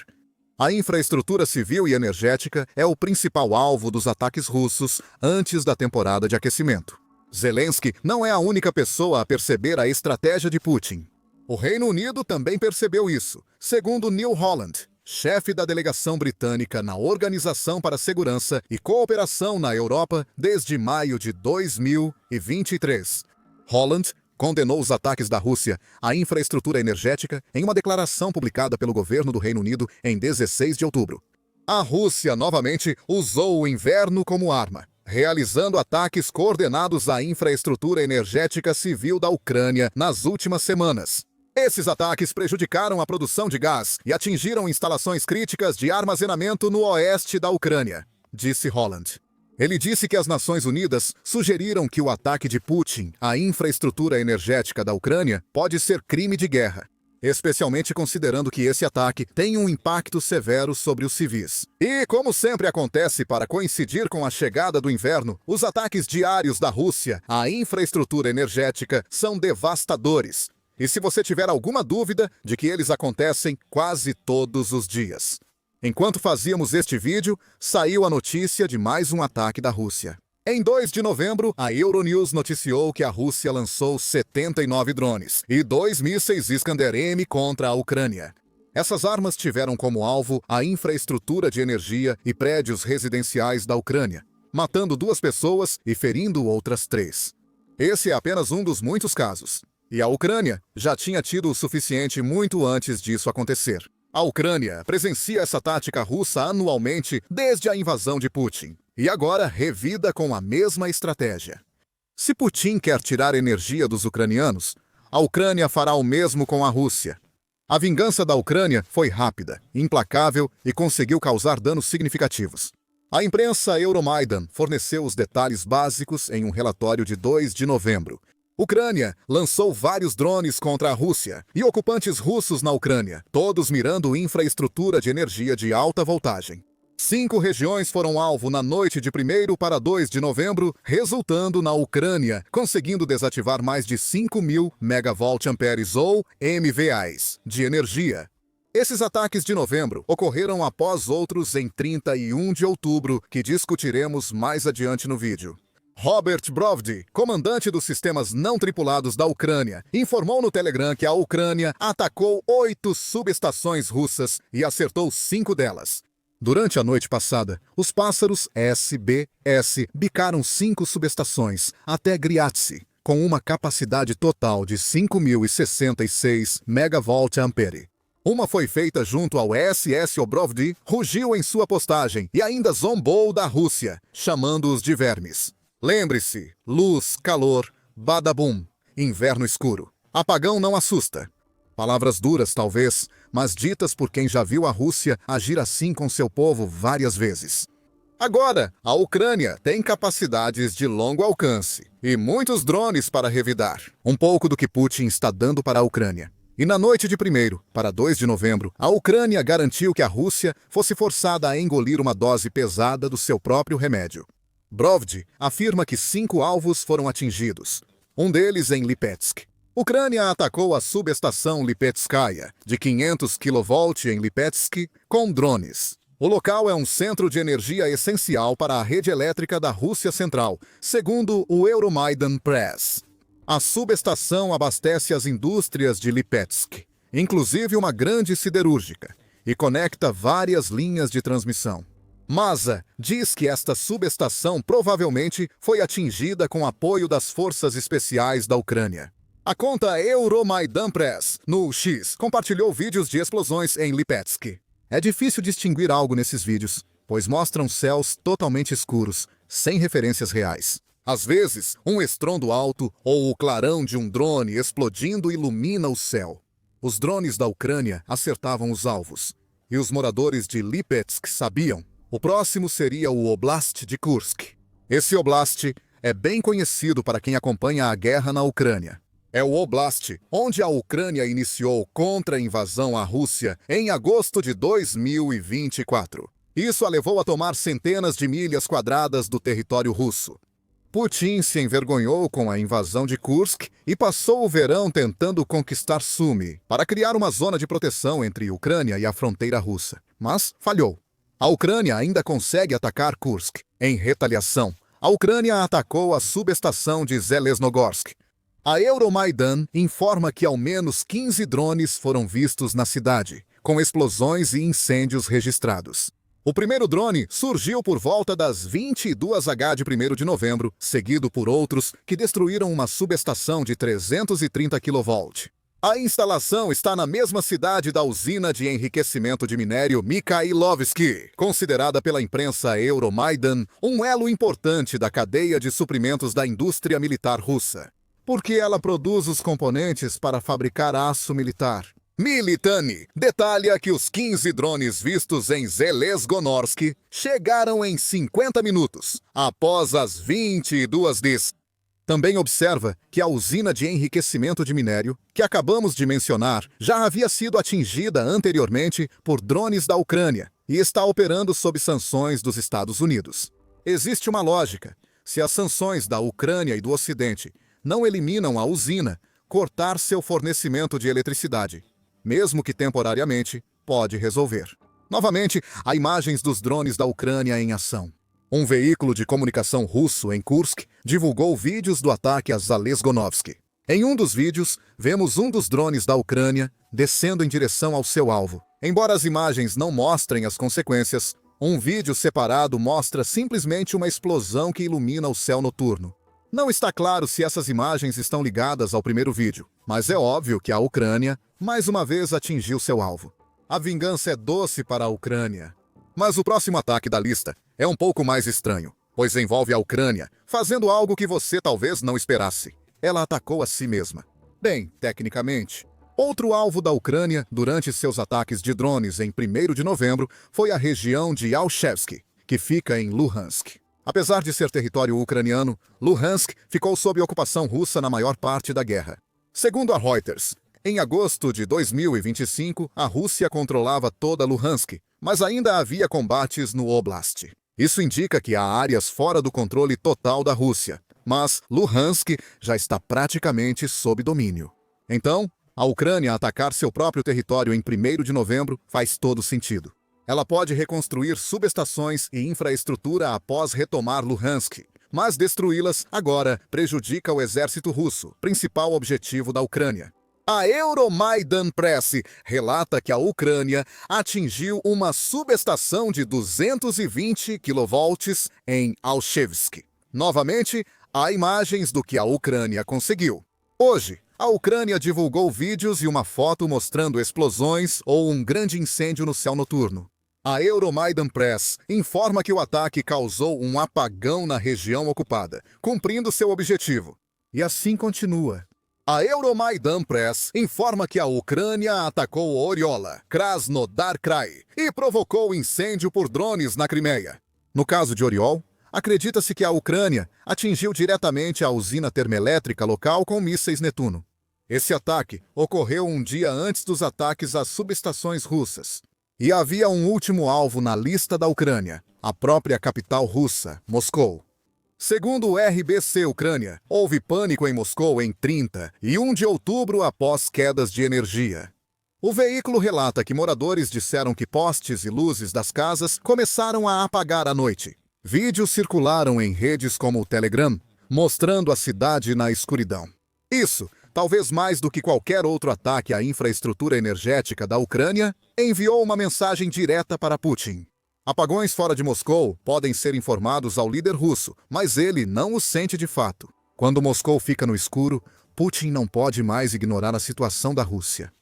A infraestrutura civil e energética é o principal alvo dos ataques russos antes da temporada de aquecimento. Zelensky não é a única pessoa a perceber a estratégia de Putin. O Reino Unido também percebeu isso, segundo Neil Holland, chefe da delegação britânica na Organização para a Segurança e Cooperação na Europa desde maio de 2023. Holland condenou os ataques da Rússia à infraestrutura energética em uma declaração publicada pelo governo do Reino Unido em 16 de outubro. A Rússia novamente usou o inverno como arma, realizando ataques coordenados à infraestrutura energética civil da Ucrânia nas últimas semanas. Esses ataques prejudicaram a produção de gás e atingiram instalações críticas de armazenamento no oeste da Ucrânia, disse Holland. Ele disse que as Nações Unidas sugeriram que o ataque de Putin à infraestrutura energética da Ucrânia pode ser crime de guerra, especialmente considerando que esse ataque tem um impacto severo sobre os civis. E, como sempre acontece para coincidir com a chegada do inverno, os ataques diários da Rússia à infraestrutura energética são devastadores. E se você tiver alguma dúvida de que eles acontecem quase todos os dias. Enquanto fazíamos este vídeo, saiu a notícia de mais um ataque da Rússia. Em 2 de novembro, a Euronews noticiou que a Rússia lançou 79 drones e 2 mísseis Iskander-M contra a Ucrânia. Essas armas tiveram como alvo a infraestrutura de energia e prédios residenciais da Ucrânia, matando 2 pessoas e ferindo outras 3. Esse é apenas um dos muitos casos. E a Ucrânia já tinha tido o suficiente muito antes disso acontecer. A Ucrânia presencia essa tática russa anualmente desde a invasão de Putin, e agora revida com a mesma estratégia. Se Putin quer tirar energia dos ucranianos, a Ucrânia fará o mesmo com a Rússia. A vingança da Ucrânia foi rápida, implacável e conseguiu causar danos significativos. A imprensa Euromaidan forneceu os detalhes básicos em um relatório de 2 de novembro. Ucrânia lançou vários drones contra a Rússia e ocupantes russos na Ucrânia, todos mirando infraestrutura de energia de alta voltagem. 5 regiões foram alvo na noite de 1º para 2 de novembro, resultando na Ucrânia conseguindo desativar mais de 5.000 megavoltamperes ou MVAs de energia. Esses ataques de novembro ocorreram após outros em 31 de outubro, que discutiremos mais adiante no vídeo. Robert Brovdi, comandante dos sistemas não tripulados da Ucrânia, informou no Telegram que a Ucrânia atacou 8 subestações russas e acertou 5 delas. Durante a noite passada, os pássaros SBS bicaram 5 subestações até Griatsy, com uma capacidade total de 5.066 megavoltampere. Uma foi feita junto ao SS Obrovdi, rugiu em sua postagem e ainda zombou da Rússia, chamando-os de vermes. Lembre-se, luz, calor, badabum, inverno escuro. Apagão não assusta. Palavras duras, talvez, mas ditas por quem já viu a Rússia agir assim com seu povo várias vezes. Agora, a Ucrânia tem capacidades de longo alcance e muitos drones para revidar. Um pouco do que Putin está dando para a Ucrânia. E na noite de 1º para 2 de novembro, a Ucrânia garantiu que a Rússia fosse forçada a engolir uma dose pesada do seu próprio remédio. Brovdi afirma que 5 alvos foram atingidos, um deles em Lipetsk. Ucrânia atacou a subestação Lipetskaya, de 500 kV em Lipetsk, com drones. O local é um centro de energia essencial para a rede elétrica da Rússia Central, segundo o Euromaidan Press. A subestação abastece as indústrias de Lipetsk, inclusive uma grande siderúrgica, e conecta várias linhas de transmissão. Masa diz que esta subestação provavelmente foi atingida com apoio das forças especiais da Ucrânia. A conta Euromaidan Press, no X, compartilhou vídeos de explosões em Lipetsk. É difícil distinguir algo nesses vídeos, pois mostram céus totalmente escuros, sem referências reais. Às vezes, um estrondo alto ou o clarão de um drone explodindo ilumina o céu. Os drones da Ucrânia acertavam os alvos, e os moradores de Lipetsk sabiam. O próximo seria o Oblast de Kursk. Esse Oblast é bem conhecido para quem acompanha a guerra na Ucrânia. É o Oblast onde a Ucrânia iniciou contra a invasão à Rússia em agosto de 2024. Isso a levou a tomar centenas de milhas quadradas do território russo. Putin se envergonhou com a invasão de Kursk e passou o verão tentando conquistar Sumy para criar uma zona de proteção entre a Ucrânia e a fronteira russa. Mas falhou. A Ucrânia ainda consegue atacar Kursk. Em retaliação, a Ucrânia atacou a subestação de Zelezhnogorsk. A Euromaidan informa que ao menos 15 drones foram vistos na cidade, com explosões e incêndios registrados. O primeiro drone surgiu por volta das 22h de 1º de novembro, seguido por outros que destruíram uma subestação de 330 kV. A instalação está na mesma cidade da usina de enriquecimento de minério Mikhailovsky, considerada pela imprensa Euromaidan um elo importante da cadeia de suprimentos da indústria militar russa, porque ela produz os componentes para fabricar aço militar. Militani detalha que os 15 drones vistos em Zelezhgonorsk chegaram em 50 minutos, após as 22h. Também observa que a usina de enriquecimento de minério, que acabamos de mencionar, já havia sido atingida anteriormente por drones da Ucrânia e está operando sob sanções dos Estados Unidos. Existe uma lógica: se as sanções da Ucrânia e do Ocidente não eliminam a usina, cortar seu fornecimento de eletricidade, mesmo que temporariamente, pode resolver. Novamente, há imagens dos drones da Ucrânia em ação. Um veículo de comunicação russo em Kursk divulgou vídeos do ataque a Zelezhgonovsk. Em um dos vídeos, vemos um dos drones da Ucrânia descendo em direção ao seu alvo. Embora as imagens não mostrem as consequências, um vídeo separado mostra simplesmente uma explosão que ilumina o céu noturno. Não está claro se essas imagens estão ligadas ao primeiro vídeo, mas é óbvio que a Ucrânia, mais uma vez, atingiu seu alvo. A vingança é doce para a Ucrânia. Mas o próximo ataque da lista é um pouco mais estranho, pois envolve a Ucrânia fazendo algo que você talvez não esperasse. Ela atacou a si mesma. Bem, tecnicamente. Outro alvo da Ucrânia durante seus ataques de drones em 1º de novembro foi a região de Alchevsk, que fica em Luhansk. Apesar de ser território ucraniano, Luhansk ficou sob ocupação russa na maior parte da guerra. Segundo a Reuters, em agosto de 2025, a Rússia controlava toda Luhansk, mas ainda havia combates no Oblast. Isso indica que há áreas fora do controle total da Rússia, mas Luhansk já está praticamente sob domínio. Então, a Ucrânia atacar seu próprio território em 1º de novembro faz todo sentido. Ela pode reconstruir subestações e infraestrutura após retomar Luhansk, mas destruí-las agora prejudica o exército russo, principal objetivo da Ucrânia. A Euromaidan Press relata que a Ucrânia atingiu uma subestação de 220 kV em Alchevsk. Novamente, há imagens do que a Ucrânia conseguiu. Hoje, a Ucrânia divulgou vídeos e uma foto mostrando explosões ou um grande incêndio no céu noturno. A Euromaidan Press informa que o ataque causou um apagão na região ocupada, cumprindo seu objetivo. E assim continua. A Euromaidan Press informa que a Ucrânia atacou Oriola, Krasnodar Krai e provocou incêndio por drones na Crimeia. No caso de Oriol, acredita-se que a Ucrânia atingiu diretamente a usina termoelétrica local com mísseis Netuno. Esse ataque ocorreu um dia antes dos ataques às subestações russas. E havia um último alvo na lista da Ucrânia, a própria capital russa, Moscou. Segundo o RBC Ucrânia, houve pânico em Moscou em 30 e 1 de outubro após quedas de energia. O veículo relata que moradores disseram que postes e luzes das casas começaram a apagar à noite. Vídeos circularam em redes como o Telegram, mostrando a cidade na escuridão. Isso, talvez mais do que qualquer outro ataque à infraestrutura energética da Ucrânia, enviou uma mensagem direta para Putin. Apagões fora de Moscou podem ser informados ao líder russo, mas ele não os sente de fato. Quando Moscou fica no escuro, Putin não pode mais ignorar a situação da Rússia.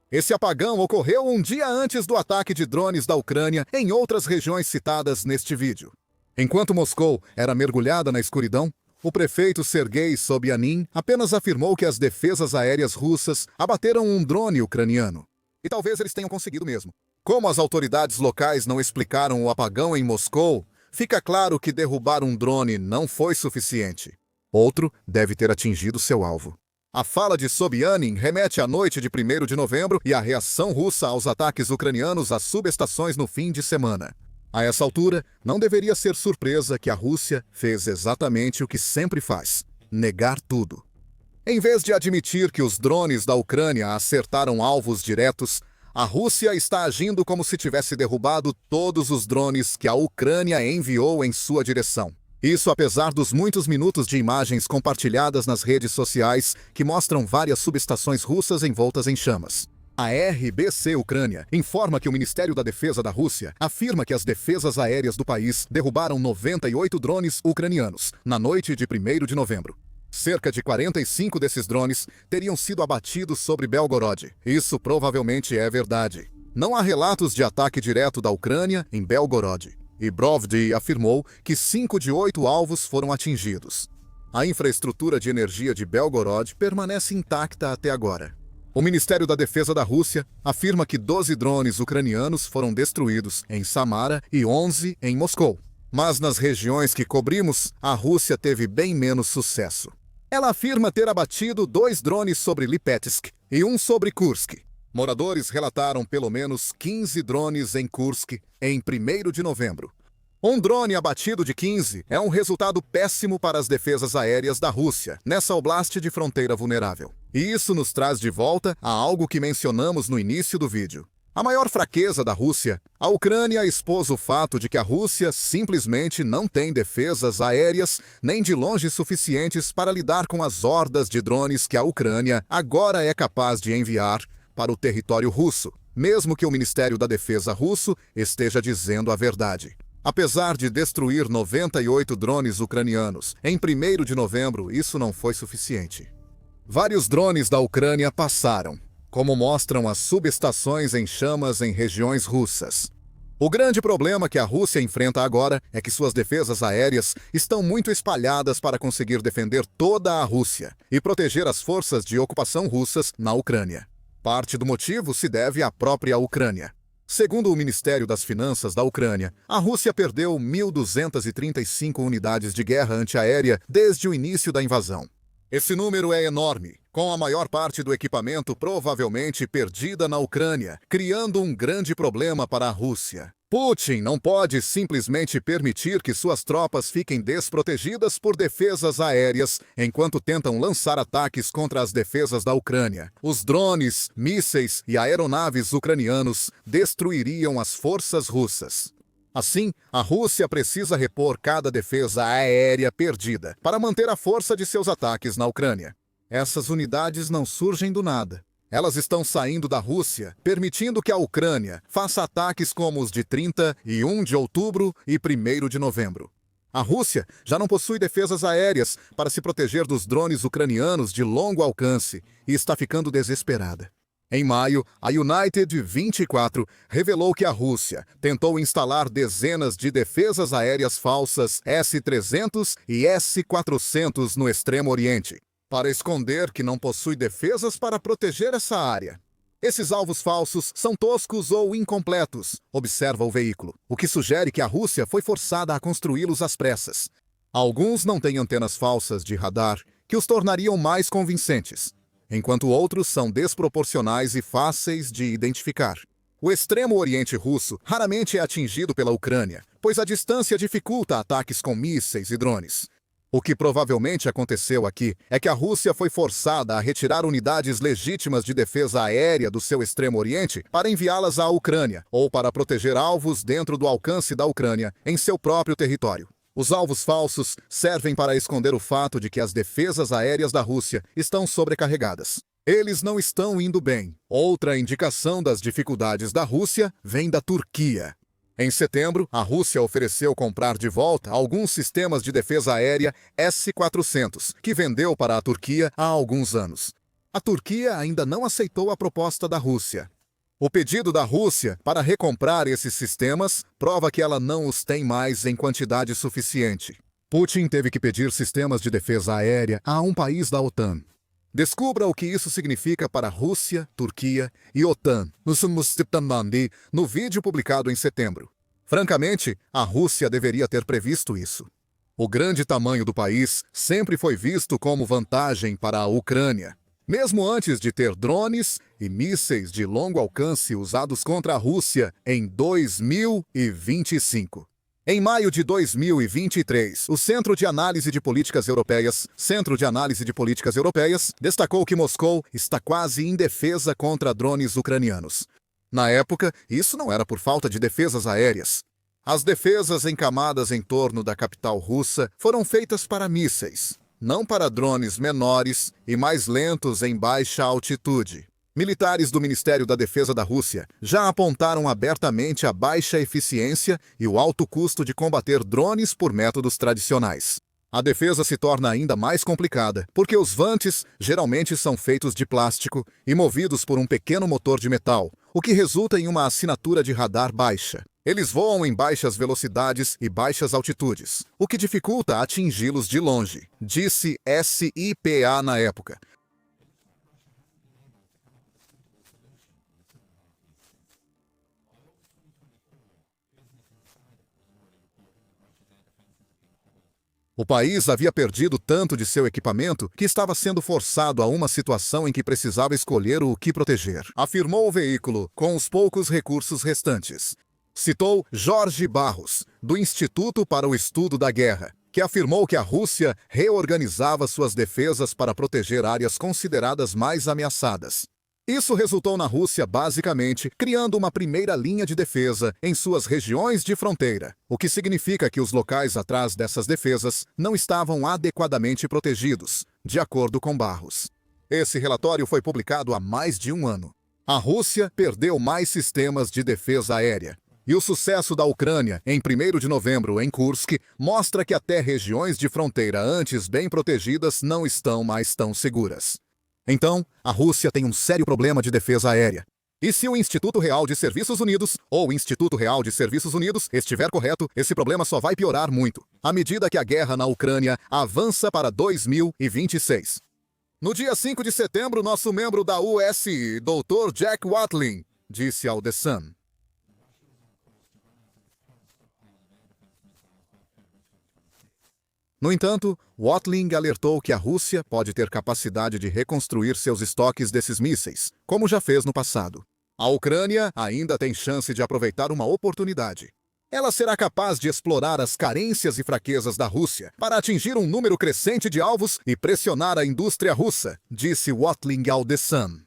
Esse apagão ocorreu um dia antes do ataque de drones da Ucrânia em outras regiões citadas neste vídeo. Enquanto Moscou era mergulhada na escuridão, o prefeito Sergei Sobyanin apenas afirmou que as defesas aéreas russas abateram um drone ucraniano. E talvez eles tenham conseguido mesmo. Como as autoridades locais não explicaram o apagão em Moscou, fica claro que derrubar um drone não foi suficiente. Outro deve ter atingido seu alvo. A fala de Sobyanin remete à noite de 1º de novembro e à reação russa aos ataques ucranianos às subestações no fim de semana. A essa altura, não deveria ser surpresa que a Rússia fez exatamente o que sempre faz: negar tudo. Em vez de admitir que os drones da Ucrânia acertaram alvos diretos, a Rússia está agindo como se tivesse derrubado todos os drones que a Ucrânia enviou em sua direção. Isso apesar dos muitos minutos de imagens compartilhadas nas redes sociais que mostram várias subestações russas envoltas em chamas. A RBC Ucrânia informa que o Ministério da Defesa da Rússia afirma que as defesas aéreas do país derrubaram 98 drones ucranianos na noite de 1º de novembro. Cerca de 45 desses drones teriam sido abatidos sobre Belgorod. Isso provavelmente é verdade. Não há relatos de ataque direto da Ucrânia em Belgorod. E Brovdi afirmou que 5 de 8 alvos foram atingidos. A infraestrutura de energia de Belgorod permanece intacta até agora. O Ministério da Defesa da Rússia afirma que 12 drones ucranianos foram destruídos em Samara e 11 em Moscou. Mas nas regiões que cobrimos, a Rússia teve bem menos sucesso. Ela afirma ter abatido 2 drones sobre Lipetsk e 1 sobre Kursk. Moradores relataram pelo menos 15 drones em Kursk em 1º de novembro. Um drone abatido de 15 é um resultado péssimo para as defesas aéreas da Rússia, nessa oblast de fronteira vulnerável. E isso nos traz de volta a algo que mencionamos no início do vídeo. A maior fraqueza da Rússia, a Ucrânia expôs o fato de que a Rússia simplesmente não tem defesas aéreas nem de longe suficientes para lidar com as hordas de drones que a Ucrânia agora é capaz de enviar para o território russo, mesmo que o Ministério da Defesa russo esteja dizendo a verdade. Apesar de destruir 98 drones ucranianos em 1º de novembro, isso não foi suficiente. Vários drones da Ucrânia passaram, como mostram as subestações em chamas em regiões russas. O grande problema que a Rússia enfrenta agora é que suas defesas aéreas estão muito espalhadas para conseguir defender toda a Rússia e proteger as forças de ocupação russas na Ucrânia. Parte do motivo se deve à própria Ucrânia. Segundo o Ministério das Finanças da Ucrânia, a Rússia perdeu 1.235 unidades de guerra antiaérea desde o início da invasão. Esse número é enorme, com a maior parte do equipamento provavelmente perdida na Ucrânia, criando um grande problema para a Rússia. Putin não pode simplesmente permitir que suas tropas fiquem desprotegidas por defesas aéreas enquanto tentam lançar ataques contra as defesas da Ucrânia. Os drones, mísseis e aeronaves ucranianos destruiriam as forças russas. Assim, a Rússia precisa repor cada defesa aérea perdida para manter a força de seus ataques na Ucrânia. Essas unidades não surgem do nada. Elas estão saindo da Rússia, permitindo que a Ucrânia faça ataques como os de 30 e 1 de outubro e 1º de novembro. A Rússia já não possui defesas aéreas para se proteger dos drones ucranianos de longo alcance e está ficando desesperada. Em maio, a United 24 revelou que a Rússia tentou instalar dezenas de defesas aéreas falsas S-300 e S-400 no Extremo Oriente, para esconder que não possui defesas para proteger essa área. Esses alvos falsos são toscos ou incompletos, observa o veículo, o que sugere que a Rússia foi forçada a construí-los às pressas. Alguns não têm antenas falsas de radar que os tornariam mais convincentes, enquanto outros são desproporcionais e fáceis de identificar. O Extremo Oriente russo raramente é atingido pela Ucrânia, pois a distância dificulta ataques com mísseis e drones. O que provavelmente aconteceu aqui é que a Rússia foi forçada a retirar unidades legítimas de defesa aérea do seu extremo oriente para enviá-las à Ucrânia ou para proteger alvos dentro do alcance da Ucrânia em seu próprio território. Os alvos falsos servem para esconder o fato de que as defesas aéreas da Rússia estão sobrecarregadas. Eles não estão indo bem. Outra indicação das dificuldades da Rússia vem da Turquia. Em setembro, a Rússia ofereceu comprar de volta alguns sistemas de defesa aérea S-400, que vendeu para a Turquia há alguns anos. A Turquia ainda não aceitou a proposta da Rússia. O pedido da Rússia para recomprar esses sistemas prova que ela não os tem mais em quantidade suficiente. Putin teve que pedir sistemas de defesa aérea a um país da OTAN. Descubra o que isso significa para Rússia, Turquia e OTAN no vídeo publicado em setembro. Francamente, a Rússia deveria ter previsto isso. O grande tamanho do país sempre foi visto como vantagem para a Ucrânia. Mesmo antes de ter drones e mísseis de longo alcance usados contra a Rússia em 2025. Em maio de 2023, o Centro de Análise de Políticas Europeias, destacou que Moscou está quase indefesa contra drones ucranianos. Na época, isso não era por falta de defesas aéreas. As defesas encamadas em torno da capital russa foram feitas para mísseis, não para drones menores e mais lentos em baixa altitude. Militares do Ministério da Defesa da Rússia já apontaram abertamente a baixa eficiência e o alto custo de combater drones por métodos tradicionais. A defesa se torna ainda mais complicada, porque os vantes geralmente são feitos de plástico e movidos por um pequeno motor de metal, o que resulta em uma assinatura de radar baixa. Eles voam em baixas velocidades e baixas altitudes, o que dificulta atingi-los de longe, disse SIPA na época. O país havia perdido tanto de seu equipamento que estava sendo forçado a uma situação em que precisava escolher o que proteger, afirmou o veículo, com os poucos recursos restantes. Citou Jorge Barros, do Instituto para o Estudo da Guerra, que afirmou que a Rússia reorganizava suas defesas para proteger áreas consideradas mais ameaçadas. Isso resultou na Rússia, basicamente, criando uma primeira linha de defesa em suas regiões de fronteira, o que significa que os locais atrás dessas defesas não estavam adequadamente protegidos, de acordo com Barros. Esse relatório foi publicado há mais de um ano. A Rússia perdeu mais sistemas de defesa aérea. E o sucesso da Ucrânia, em 1º de novembro, em Kursk, mostra que até regiões de fronteira antes bem protegidas não estão mais tão seguras. Então, a Rússia tem um sério problema de defesa aérea. E se o Instituto Real de Serviços Unidos, ou o Instituto Real de Serviços Unidos, estiver correto, esse problema só vai piorar muito, à medida que a guerra na Ucrânia avança para 2026. No dia 5 de setembro, nosso membro da USI, Dr. Jack Watling, disse ao The Sun. No entanto, Watling alertou que a Rússia pode ter capacidade de reconstruir seus estoques desses mísseis, como já fez no passado. A Ucrânia ainda tem chance de aproveitar uma oportunidade. Ela será capaz de explorar as carências e fraquezas da Rússia para atingir um número crescente de alvos e pressionar a indústria russa, disse Watling ao The Sun.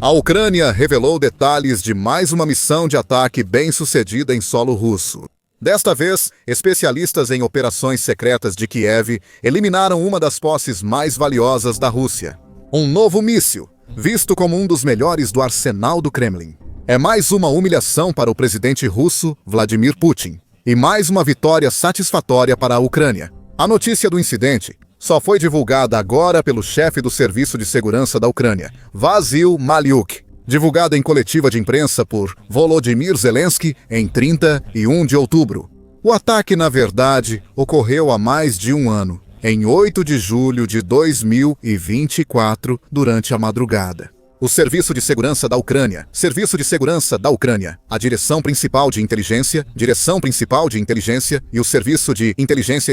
A Ucrânia revelou detalhes de mais uma missão de ataque bem-sucedida em solo russo. Desta vez, especialistas em operações secretas de Kiev eliminaram uma das posses mais valiosas da Rússia. Um novo míssil, visto como um dos melhores do arsenal do Kremlin. É mais uma humilhação para o presidente russo, Vladimir Putin, e mais uma vitória satisfatória para a Ucrânia. A notícia do incidente só foi divulgada agora pelo chefe do Serviço de Segurança da Ucrânia, Vasyl Maliuk, divulgada em coletiva de imprensa por Volodymyr Zelensky em 31 de outubro. O ataque, na verdade, ocorreu há mais de um ano, em 8 de julho de 2024, durante a madrugada. O Serviço de Segurança da Ucrânia, a Direção Principal de Inteligência e o Serviço de Inteligência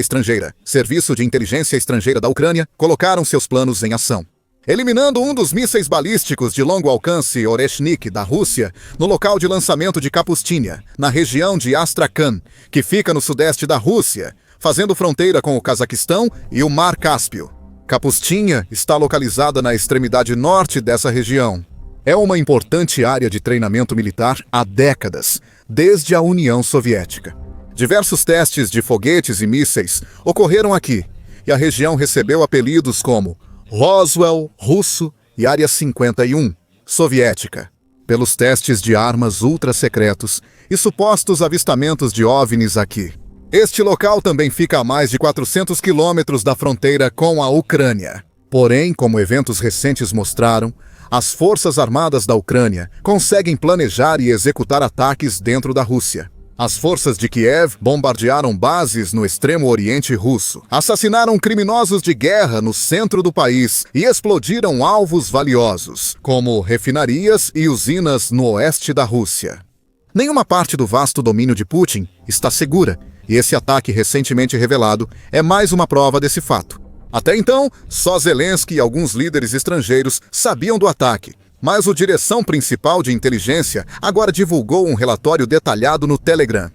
Estrangeira da Ucrânia colocaram seus planos em ação, eliminando um dos mísseis balísticos de longo alcance Oreshnik da Rússia no local de lançamento de Kapustinha, na região de Astrakhan, que fica no sudeste da Rússia, fazendo fronteira com o Cazaquistão e o Mar Cáspio. Kapustinha está localizada na extremidade norte dessa região. É uma importante área de treinamento militar há décadas, desde a União Soviética. Diversos testes de foguetes e mísseis ocorreram aqui, e a região recebeu apelidos como Roswell, russo, e Área 51, soviética, pelos testes de armas ultra-secretos e supostos avistamentos de OVNIs aqui. Este local também fica a mais de 400 quilômetros da fronteira com a Ucrânia. Porém, como eventos recentes mostraram, as forças armadas da Ucrânia conseguem planejar e executar ataques dentro da Rússia. As forças de Kiev bombardearam bases no extremo oriente russo, assassinaram criminosos de guerra no centro do país e explodiram alvos valiosos, como refinarias e usinas no oeste da Rússia. Nenhuma parte do vasto domínio de Putin está segura, e esse ataque recentemente revelado é mais uma prova desse fato. Até então, só Zelensky e alguns líderes estrangeiros sabiam do ataque, mas o Direção Principal de Inteligência agora divulgou um relatório detalhado no Telegram.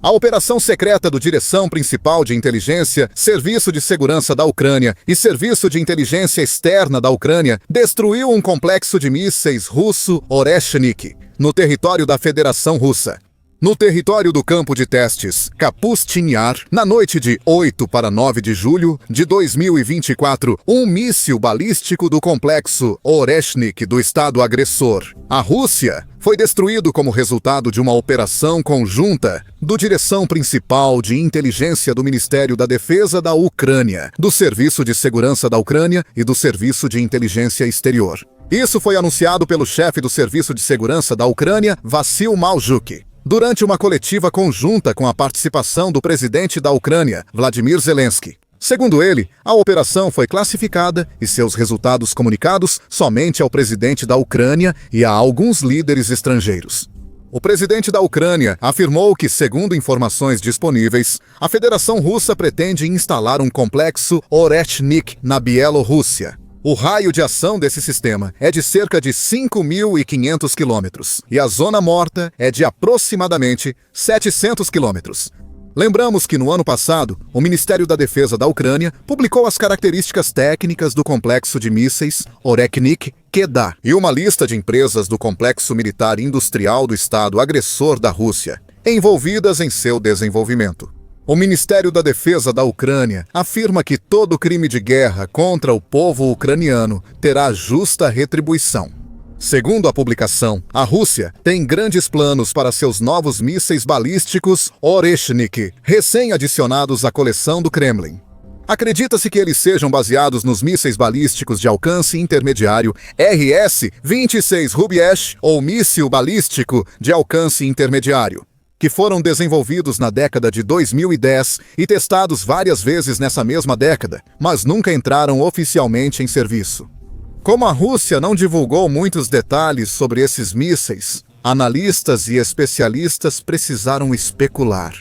A operação secreta do Direção Principal de Inteligência, Serviço de Segurança da Ucrânia e Serviço de Inteligência Externa da Ucrânia destruiu um complexo de mísseis russo Oreshnik, no território da Federação Russa. No território do campo de testes Kapustin Yar, na noite de 8 para 9 de julho de 2024, um míssil balístico do complexo Oreshnik do estado agressor, a Rússia, foi destruído como resultado de uma operação conjunta do Direção Principal de Inteligência do Ministério da Defesa da Ucrânia, do Serviço de Segurança da Ucrânia e do Serviço de Inteligência Exterior. Isso foi anunciado pelo chefe do Serviço de Segurança da Ucrânia, Vassil Malzhuk, durante uma coletiva conjunta com a participação do presidente da Ucrânia, Vladimir Zelensky. Segundo ele, a operação foi classificada e seus resultados comunicados somente ao presidente da Ucrânia e a alguns líderes estrangeiros. O presidente da Ucrânia afirmou que, segundo informações disponíveis, a Federação Russa pretende instalar um complexo Oreshnik na Bielorrússia. O raio de ação desse sistema é de cerca de 5.500 quilômetros e a zona morta é de aproximadamente 700 quilômetros. Lembramos que no ano passado, o Ministério da Defesa da Ucrânia publicou as características técnicas do complexo de mísseis Oreshnik Kedar e uma lista de empresas do complexo militar industrial do estado agressor da Rússia, envolvidas em seu desenvolvimento. O Ministério da Defesa da Ucrânia afirma que todo crime de guerra contra o povo ucraniano terá justa retribuição. Segundo a publicação, a Rússia tem grandes planos para seus novos mísseis balísticos Oreshnik, recém-adicionados à coleção do Kremlin. Acredita-se que eles sejam baseados nos mísseis balísticos de alcance intermediário RS-26 Rubiesh ou míssil balístico de alcance intermediário, que foram desenvolvidos na década de 2010 e testados várias vezes nessa mesma década, mas nunca entraram oficialmente em serviço. Como a Rússia não divulgou muitos detalhes sobre esses mísseis, analistas e especialistas precisaram especular,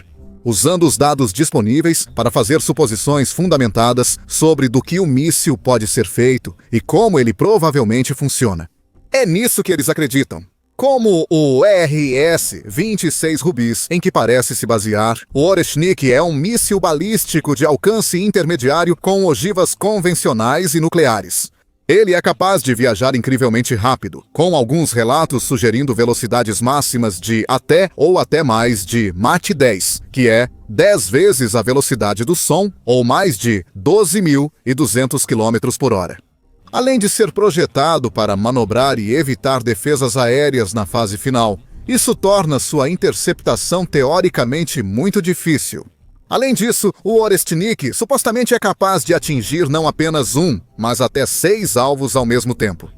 usando os dados disponíveis para fazer suposições fundamentadas sobre do que o míssil pode ser feito e como ele provavelmente funciona. É nisso que eles acreditam. Como o RS-26 Rubis, em que parece se basear, o Oreshnik é um míssil balístico de alcance intermediário com ogivas convencionais e nucleares. Ele é capaz de viajar incrivelmente rápido, com alguns relatos sugerindo velocidades máximas de até ou até mais de Mach 10, que é 10 vezes a velocidade do som, ou mais de 12.200 km por hora. Além de ser projetado para manobrar e evitar defesas aéreas na fase final, isso torna sua interceptação teoricamente muito difícil. Além disso, o Oreshnik supostamente é capaz de atingir não apenas um, mas até 6 alvos ao mesmo tempo.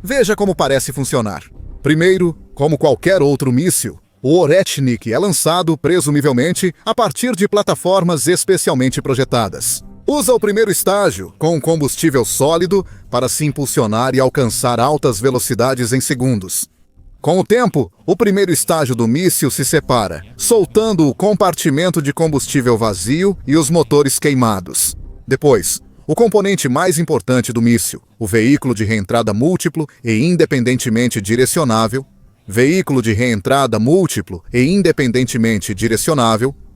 Veja como parece funcionar. Primeiro, como qualquer outro míssil, o Oreshnik é lançado, presumivelmente, a partir de plataformas especialmente projetadas. Usa o primeiro estágio, com combustível sólido, para se impulsionar e alcançar altas velocidades em segundos. Com o tempo, o primeiro estágio do míssil se separa, soltando o compartimento de combustível vazio e os motores queimados. Depois, o componente mais importante do míssil, o veículo de reentrada múltiplo e independentemente direcionável,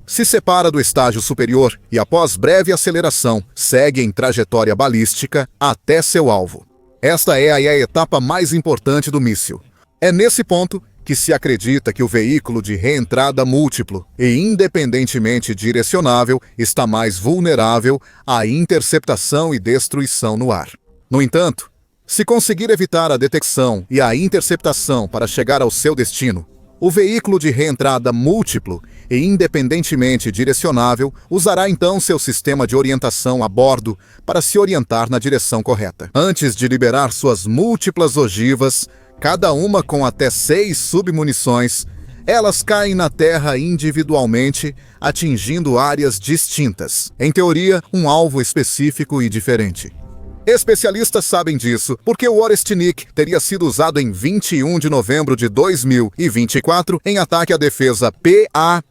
se separa do estágio superior e, após breve aceleração, segue em trajetória balística até seu alvo. Esta é a etapa mais importante do míssil. É nesse ponto que se acredita que o veículo de reentrada múltiplo e independentemente direcionável está mais vulnerável à interceptação e destruição no ar. No entanto, se conseguir evitar a detecção e a interceptação para chegar ao seu destino, o veículo de reentrada múltiplo e independentemente direcionável usará então seu sistema de orientação a bordo para se orientar na direção correta. Antes de liberar suas múltiplas ogivas, cada uma com até 6 submunições, elas caem na Terra individualmente, atingindo áreas distintas. Em teoria, um alvo específico e diferente. Especialistas sabem disso porque o Oreshnik teria sido usado em 21 de novembro de 2024 em ataque à defesa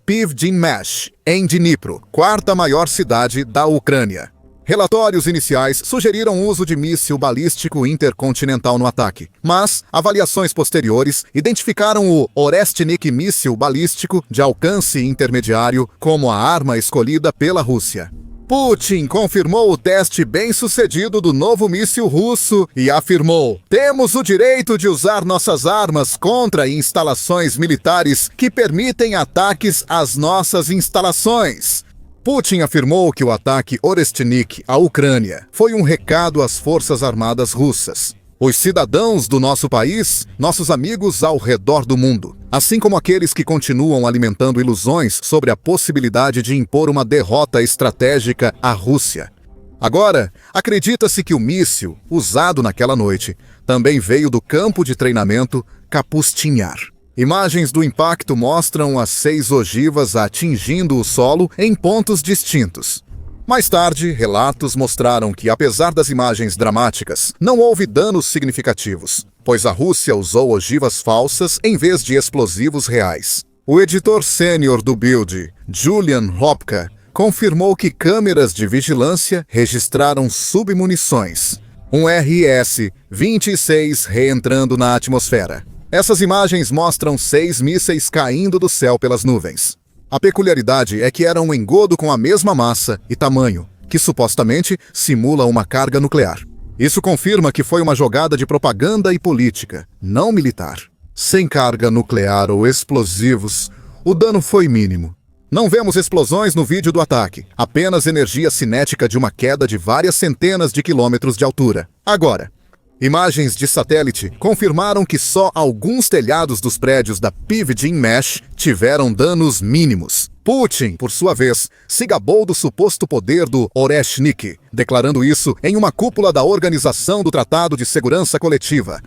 Pivdin-Mesh, em Dnipro, quarta maior cidade da Ucrânia. Relatórios iniciais sugeriram o uso de míssil balístico intercontinental no ataque, mas avaliações posteriores identificaram o Oreshnik míssil balístico de alcance intermediário como a arma escolhida pela Rússia. Putin confirmou o teste bem-sucedido do novo míssil russo e afirmou: "Temos o direito de usar nossas armas contra instalações militares que permitem ataques às nossas instalações." Putin afirmou que o ataque Oreshnik à Ucrânia foi um recado às forças armadas russas. Os cidadãos do nosso país, nossos amigos ao redor do mundo, assim como aqueles que continuam alimentando ilusões sobre a possibilidade de impor uma derrota estratégica à Rússia. Agora, acredita-se que o míssil, usado naquela noite, também veio do campo de treinamento Kapustin-Yar. Imagens do impacto mostram as 6 ogivas atingindo o solo em pontos distintos. Mais tarde, relatos mostraram que, apesar das imagens dramáticas, não houve danos significativos, pois a Rússia usou ogivas falsas em vez de explosivos reais. O editor sênior do Bild, Julian Hopka, confirmou que câmeras de vigilância registraram submunições, um RS-26 reentrando na atmosfera. Essas imagens mostram 6 mísseis caindo do céu pelas nuvens. A peculiaridade é que era um engodo com a mesma massa e tamanho, que supostamente simula uma carga nuclear. Isso confirma que foi uma jogada de propaganda e política, não militar. Sem carga nuclear ou explosivos, o dano foi mínimo. Não vemos explosões no vídeo do ataque, apenas energia cinética de uma queda de várias centenas de quilômetros de altura. Agora, imagens de satélite confirmaram que só alguns telhados dos prédios da Pivdin-Mesh tiveram danos mínimos. Putin, por sua vez, se gabou do suposto poder do Oreshnik, declarando isso em uma cúpula da Organização do Tratado de Segurança Coletiva,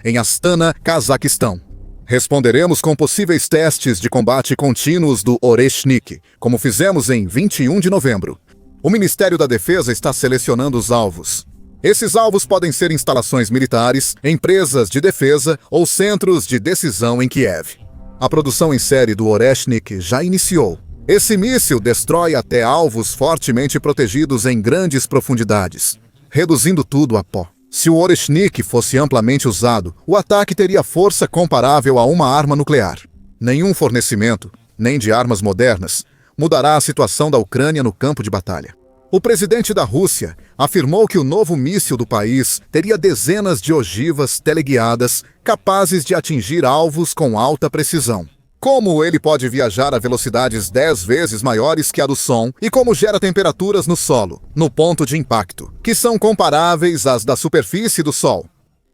em Astana, Cazaquistão. Responderemos com possíveis testes de combate contínuos do Oreshnik, como fizemos em 21 de novembro. O Ministério da Defesa está selecionando os alvos. Esses alvos podem ser instalações militares, empresas de defesa ou centros de decisão em Kiev. A produção em série do Oreshnik já iniciou. Esse míssil destrói até alvos fortemente protegidos em grandes profundidades, reduzindo tudo a pó. Se o Oreshnik fosse amplamente usado, o ataque teria força comparável a uma arma nuclear. Nenhum fornecimento, nem de armas modernas, mudará a situação da Ucrânia no campo de batalha. O presidente da Rússia afirmou que o novo míssil do país teria dezenas de ogivas teleguiadas capazes de atingir alvos com alta precisão. Como ele pode viajar a velocidades 10 vezes maiores que a do som e como gera temperaturas no solo, no ponto de impacto, que são comparáveis às da superfície do Sol.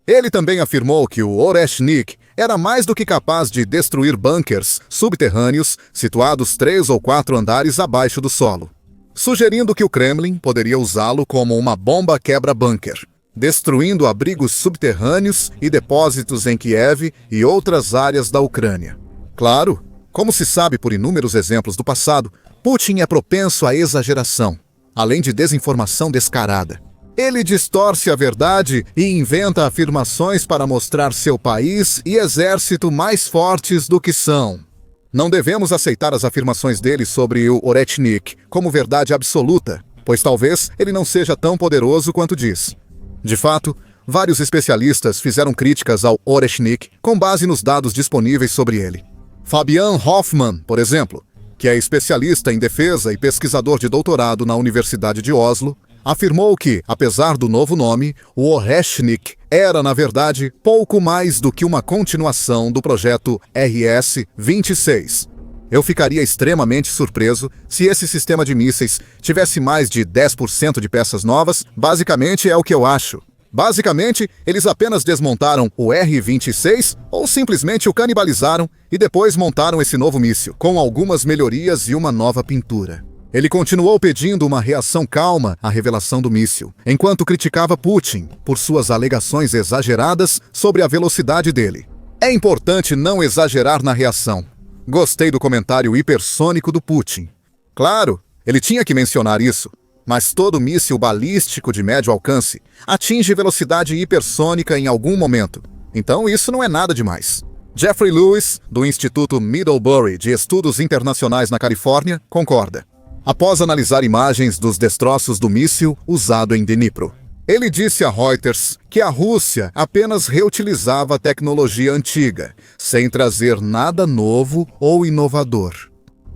Ele também afirmou que o Oreshnik era mais do que capaz de destruir bunkers subterrâneos situados 3 ou 4 andares abaixo do solo, sugerindo que o Kremlin poderia usá-lo como uma bomba quebra-bunker, destruindo abrigos subterrâneos e depósitos em Kiev e outras áreas da Ucrânia. Claro, como se sabe por inúmeros exemplos do passado, Putin é propenso à exageração, além de desinformação descarada. Ele distorce a verdade e inventa afirmações para mostrar seu país e exército mais fortes do que são. Não devemos aceitar as afirmações dele sobre o Oreshnik como verdade absoluta, pois talvez ele não seja tão poderoso quanto diz. De fato, vários especialistas fizeram críticas ao Oreshnik com base nos dados disponíveis sobre ele. Fabian Hoffmann, por exemplo, que é especialista em defesa e pesquisador de doutorado na Universidade de Oslo, afirmou que, apesar do novo nome, o Oreshnik era, na verdade, pouco mais do que uma continuação do projeto RS-26. Eu ficaria extremamente surpreso se esse sistema de mísseis tivesse mais de 10% de peças novas. Basicamente é o que eu acho. Basicamente, eles apenas desmontaram o R-26 ou simplesmente o canibalizaram e depois montaram esse novo míssil, com algumas melhorias e uma nova pintura. Ele continuou pedindo uma reação calma à revelação do míssil, enquanto criticava Putin por suas alegações exageradas sobre a velocidade dele. É importante não exagerar na reação. Gostei do comentário hipersônico do Putin. Claro, ele tinha que mencionar isso, mas todo míssil balístico de médio alcance atinge velocidade hipersônica em algum momento, então isso não é nada demais. Jeffrey Lewis, do Instituto Middlebury de Estudos Internacionais na Califórnia, concorda. Após analisar imagens dos destroços do míssil usado em Dnipro, ele disse a Reuters que a Rússia apenas reutilizava tecnologia antiga, sem trazer nada novo ou inovador.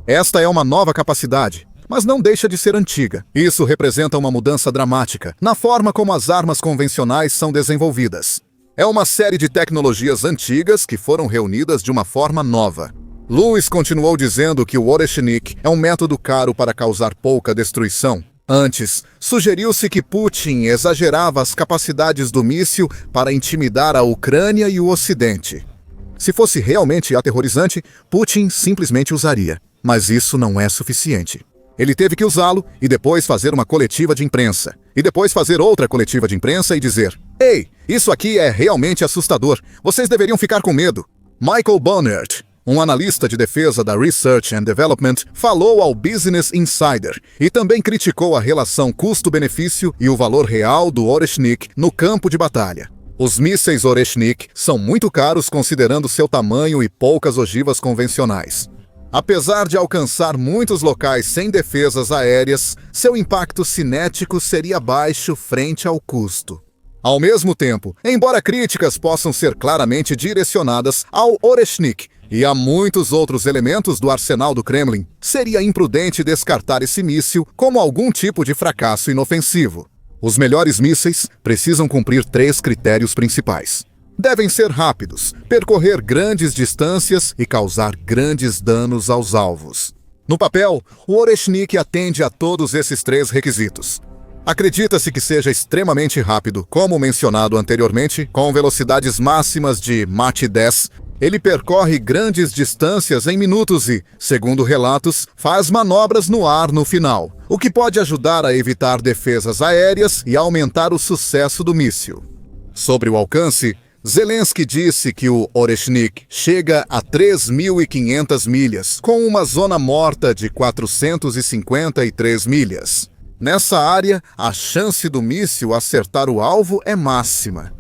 Esta é uma nova capacidade, mas não deixa de ser antiga. Isso representa uma mudança dramática na forma como as armas convencionais são desenvolvidas. É uma série de tecnologias antigas que foram reunidas de uma forma nova. Lewis continuou dizendo que o Oreshnik é um método caro para causar pouca destruição. Antes, sugeriu-se que Putin exagerava as capacidades do míssil para intimidar a Ucrânia e o Ocidente. Se fosse realmente aterrorizante, Putin simplesmente usaria. Mas isso não é suficiente. Ele teve que usá-lo e depois fazer uma coletiva de imprensa. E depois fazer outra coletiva de imprensa e dizer: "Ei, isso aqui é realmente assustador. Vocês deveriam ficar com medo." Michael Bonert, um analista de defesa da Research and Development, falou ao Business Insider e também criticou a relação custo-benefício e o valor real do Oreshnik no campo de batalha. Os mísseis Oreshnik são muito caros considerando seu tamanho e poucas ogivas convencionais. Apesar de alcançar muitos locais sem defesas aéreas, seu impacto cinético seria baixo frente ao custo. Ao mesmo tempo, embora críticas possam ser claramente direcionadas ao Oreshnik e a muitos outros elementos do arsenal do Kremlin, seria imprudente descartar esse míssil como algum tipo de fracasso inofensivo. Os melhores mísseis precisam cumprir 3 critérios principais. Devem ser rápidos, percorrer grandes distâncias e causar grandes danos aos alvos. No papel, o Oreshnik atende a todos esses 3 requisitos. Acredita-se que seja extremamente rápido, como mencionado anteriormente, com velocidades máximas de Mach 10. Ele percorre grandes distâncias em minutos e, segundo relatos, faz manobras no ar no final, o que pode ajudar a evitar defesas aéreas e aumentar o sucesso do míssil. Sobre o alcance, Zelensky disse que o Oreshnik chega a 3.500 milhas, com uma zona morta de 453 milhas. Nessa área, a chance do míssil acertar o alvo é máxima.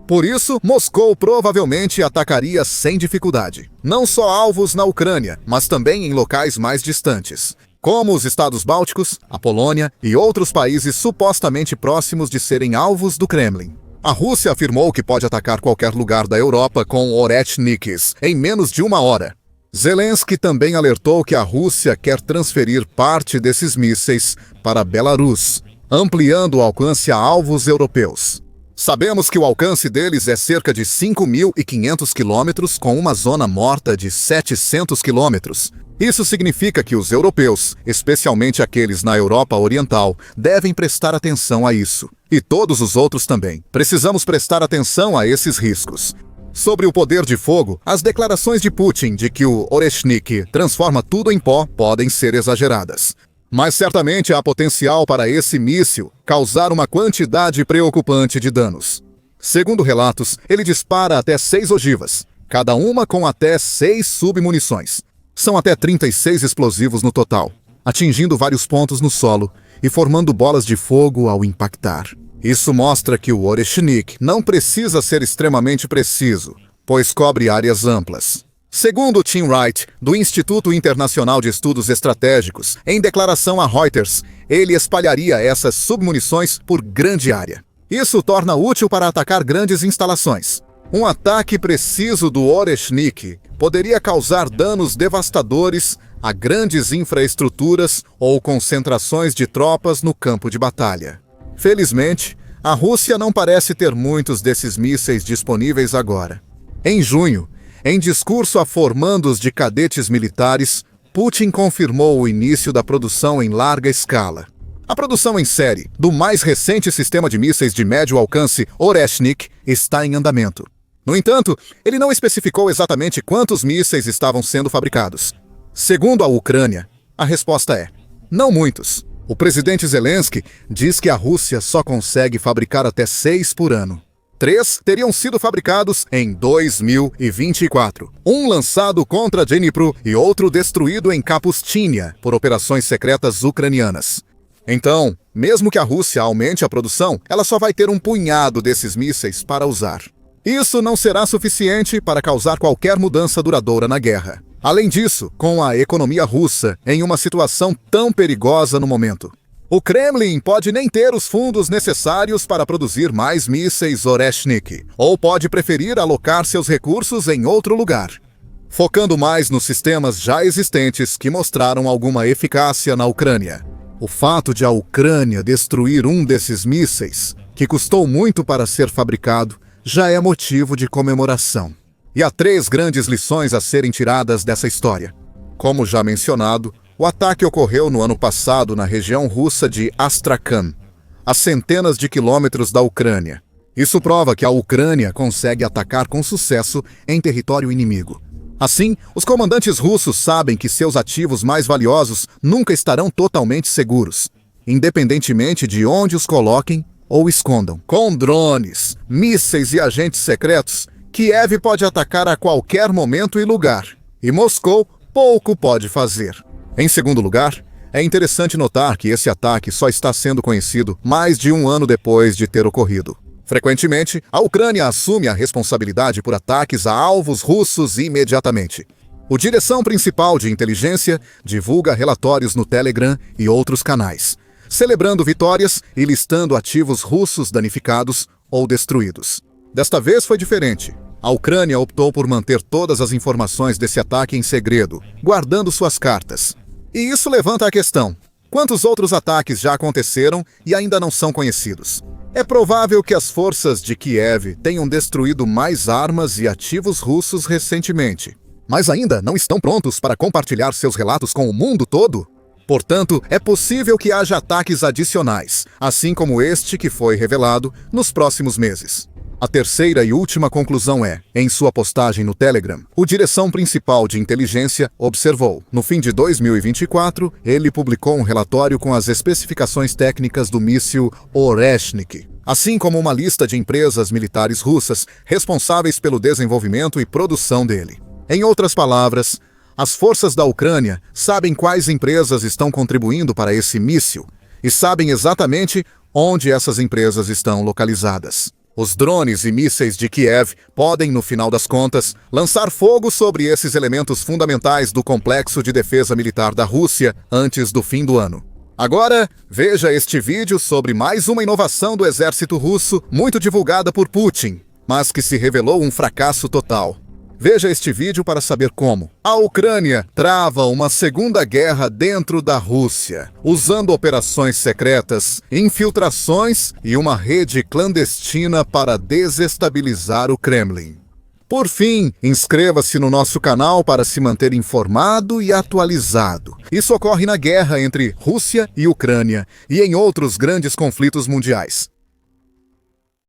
Por isso, Moscou provavelmente atacaria sem dificuldade, não só alvos na Ucrânia, mas também em locais mais distantes, como os Estados Bálticos, a Polônia e outros países supostamente próximos de serem alvos do Kremlin. A Rússia afirmou que pode atacar qualquer lugar da Europa com Oreshniks em menos de 1 hora. Zelensky também alertou que a Rússia quer transferir parte desses mísseis para Belarus, ampliando o alcance a alvos europeus. Sabemos que o alcance deles é cerca de 5.500 quilômetros com uma zona morta de 700 quilômetros. Isso significa que os europeus, especialmente aqueles na Europa Oriental, devem prestar atenção a isso. E todos os outros também. Precisamos prestar atenção a esses riscos. Sobre o poder de fogo, as declarações de Putin de que o Oreshnik transforma tudo em pó podem ser exageradas. Mas certamente há potencial para esse míssil causar uma quantidade preocupante de danos. Segundo relatos, ele dispara até 6 ogivas, cada uma com até 6 submunições. São até 36 explosivos no total, atingindo vários pontos no solo e formando bolas de fogo ao impactar. Isso mostra que o Oreshnik não precisa ser extremamente preciso, pois cobre áreas amplas. Segundo Tim Wright, do Instituto Internacional de Estudos Estratégicos, em declaração a Reuters, ele espalharia essas submunições por grande área. Isso torna útil para atacar grandes instalações. Um ataque preciso do Oreshnik poderia causar danos devastadores a grandes infraestruturas ou concentrações de tropas no campo de batalha. Felizmente, a Rússia não parece ter muitos desses mísseis disponíveis agora. Em junho, em discurso a formandos de cadetes militares, Putin confirmou o início da produção em larga escala. A produção em série do mais recente sistema de mísseis de médio alcance Oreshnik está em andamento. No entanto, ele não especificou exatamente quantos mísseis estavam sendo fabricados. Segundo a Ucrânia, a resposta é: não muitos. O presidente Zelensky diz que a Rússia só consegue fabricar até 6 por ano. 3 teriam sido fabricados em 2024. Um lançado contra Dnipro e outro destruído em Kapustinha por operações secretas ucranianas. Então, mesmo que a Rússia aumente a produção, ela só vai ter um punhado desses mísseis para usar. Isso não será suficiente para causar qualquer mudança duradoura na guerra. Além disso, com a economia russa em uma situação tão perigosa no momento, o Kremlin pode nem ter os fundos necessários para produzir mais mísseis Oreshnik, ou pode preferir alocar seus recursos em outro lugar, focando mais nos sistemas já existentes que mostraram alguma eficácia na Ucrânia. O fato de a Ucrânia destruir um desses mísseis, que custou muito para ser fabricado, já é motivo de comemoração. E há 3 grandes lições a serem tiradas dessa história. Como já mencionado, o ataque ocorreu no ano passado na região russa de Astrakhan, a centenas de quilômetros da Ucrânia. Isso prova que a Ucrânia consegue atacar com sucesso em território inimigo. Assim, os comandantes russos sabem que seus ativos mais valiosos nunca estarão totalmente seguros, independentemente de onde os coloquem ou escondam. Com drones, mísseis e agentes secretos, Kiev pode atacar a qualquer momento e lugar, e Moscou pouco pode fazer. Em segundo lugar, é interessante notar que esse ataque só está sendo conhecido mais de 1 ano depois de ter ocorrido. Frequentemente, a Ucrânia assume a responsabilidade por ataques a alvos russos imediatamente. O Direção Principal de Inteligência divulga relatórios no Telegram e outros canais, celebrando vitórias e listando ativos russos danificados ou destruídos. Desta vez foi diferente. A Ucrânia optou por manter todas as informações desse ataque em segredo, guardando suas cartas. E isso levanta a questão: quantos outros ataques já aconteceram e ainda não são conhecidos? É provável que as forças de Kiev tenham destruído mais armas e ativos russos recentemente, mas ainda não estão prontos para compartilhar seus relatos com o mundo todo? Portanto, é possível que haja ataques adicionais, assim como este que foi revelado, nos próximos meses. A terceira e última conclusão é, em sua postagem no Telegram, o Direção Principal de Inteligência observou. No fim de 2024, ele publicou um relatório com as especificações técnicas do míssil Oreshnik, assim como uma lista de empresas militares russas responsáveis pelo desenvolvimento e produção dele. Em outras palavras, as forças da Ucrânia sabem quais empresas estão contribuindo para esse míssil e sabem exatamente onde essas empresas estão localizadas. Os drones e mísseis de Kiev podem, no final das contas, lançar fogo sobre esses elementos fundamentais do complexo de defesa militar da Rússia antes do fim do ano. Agora, veja este vídeo sobre mais uma inovação do exército russo muito divulgada por Putin, mas que se revelou um fracasso total. Veja este vídeo para saber como a Ucrânia trava uma segunda guerra dentro da Rússia, usando operações secretas, infiltrações e uma rede clandestina para desestabilizar o Kremlin. Por fim, inscreva-se no nosso canal para se manter informado e atualizado. Isso ocorre na guerra entre Rússia e Ucrânia e em outros grandes conflitos mundiais.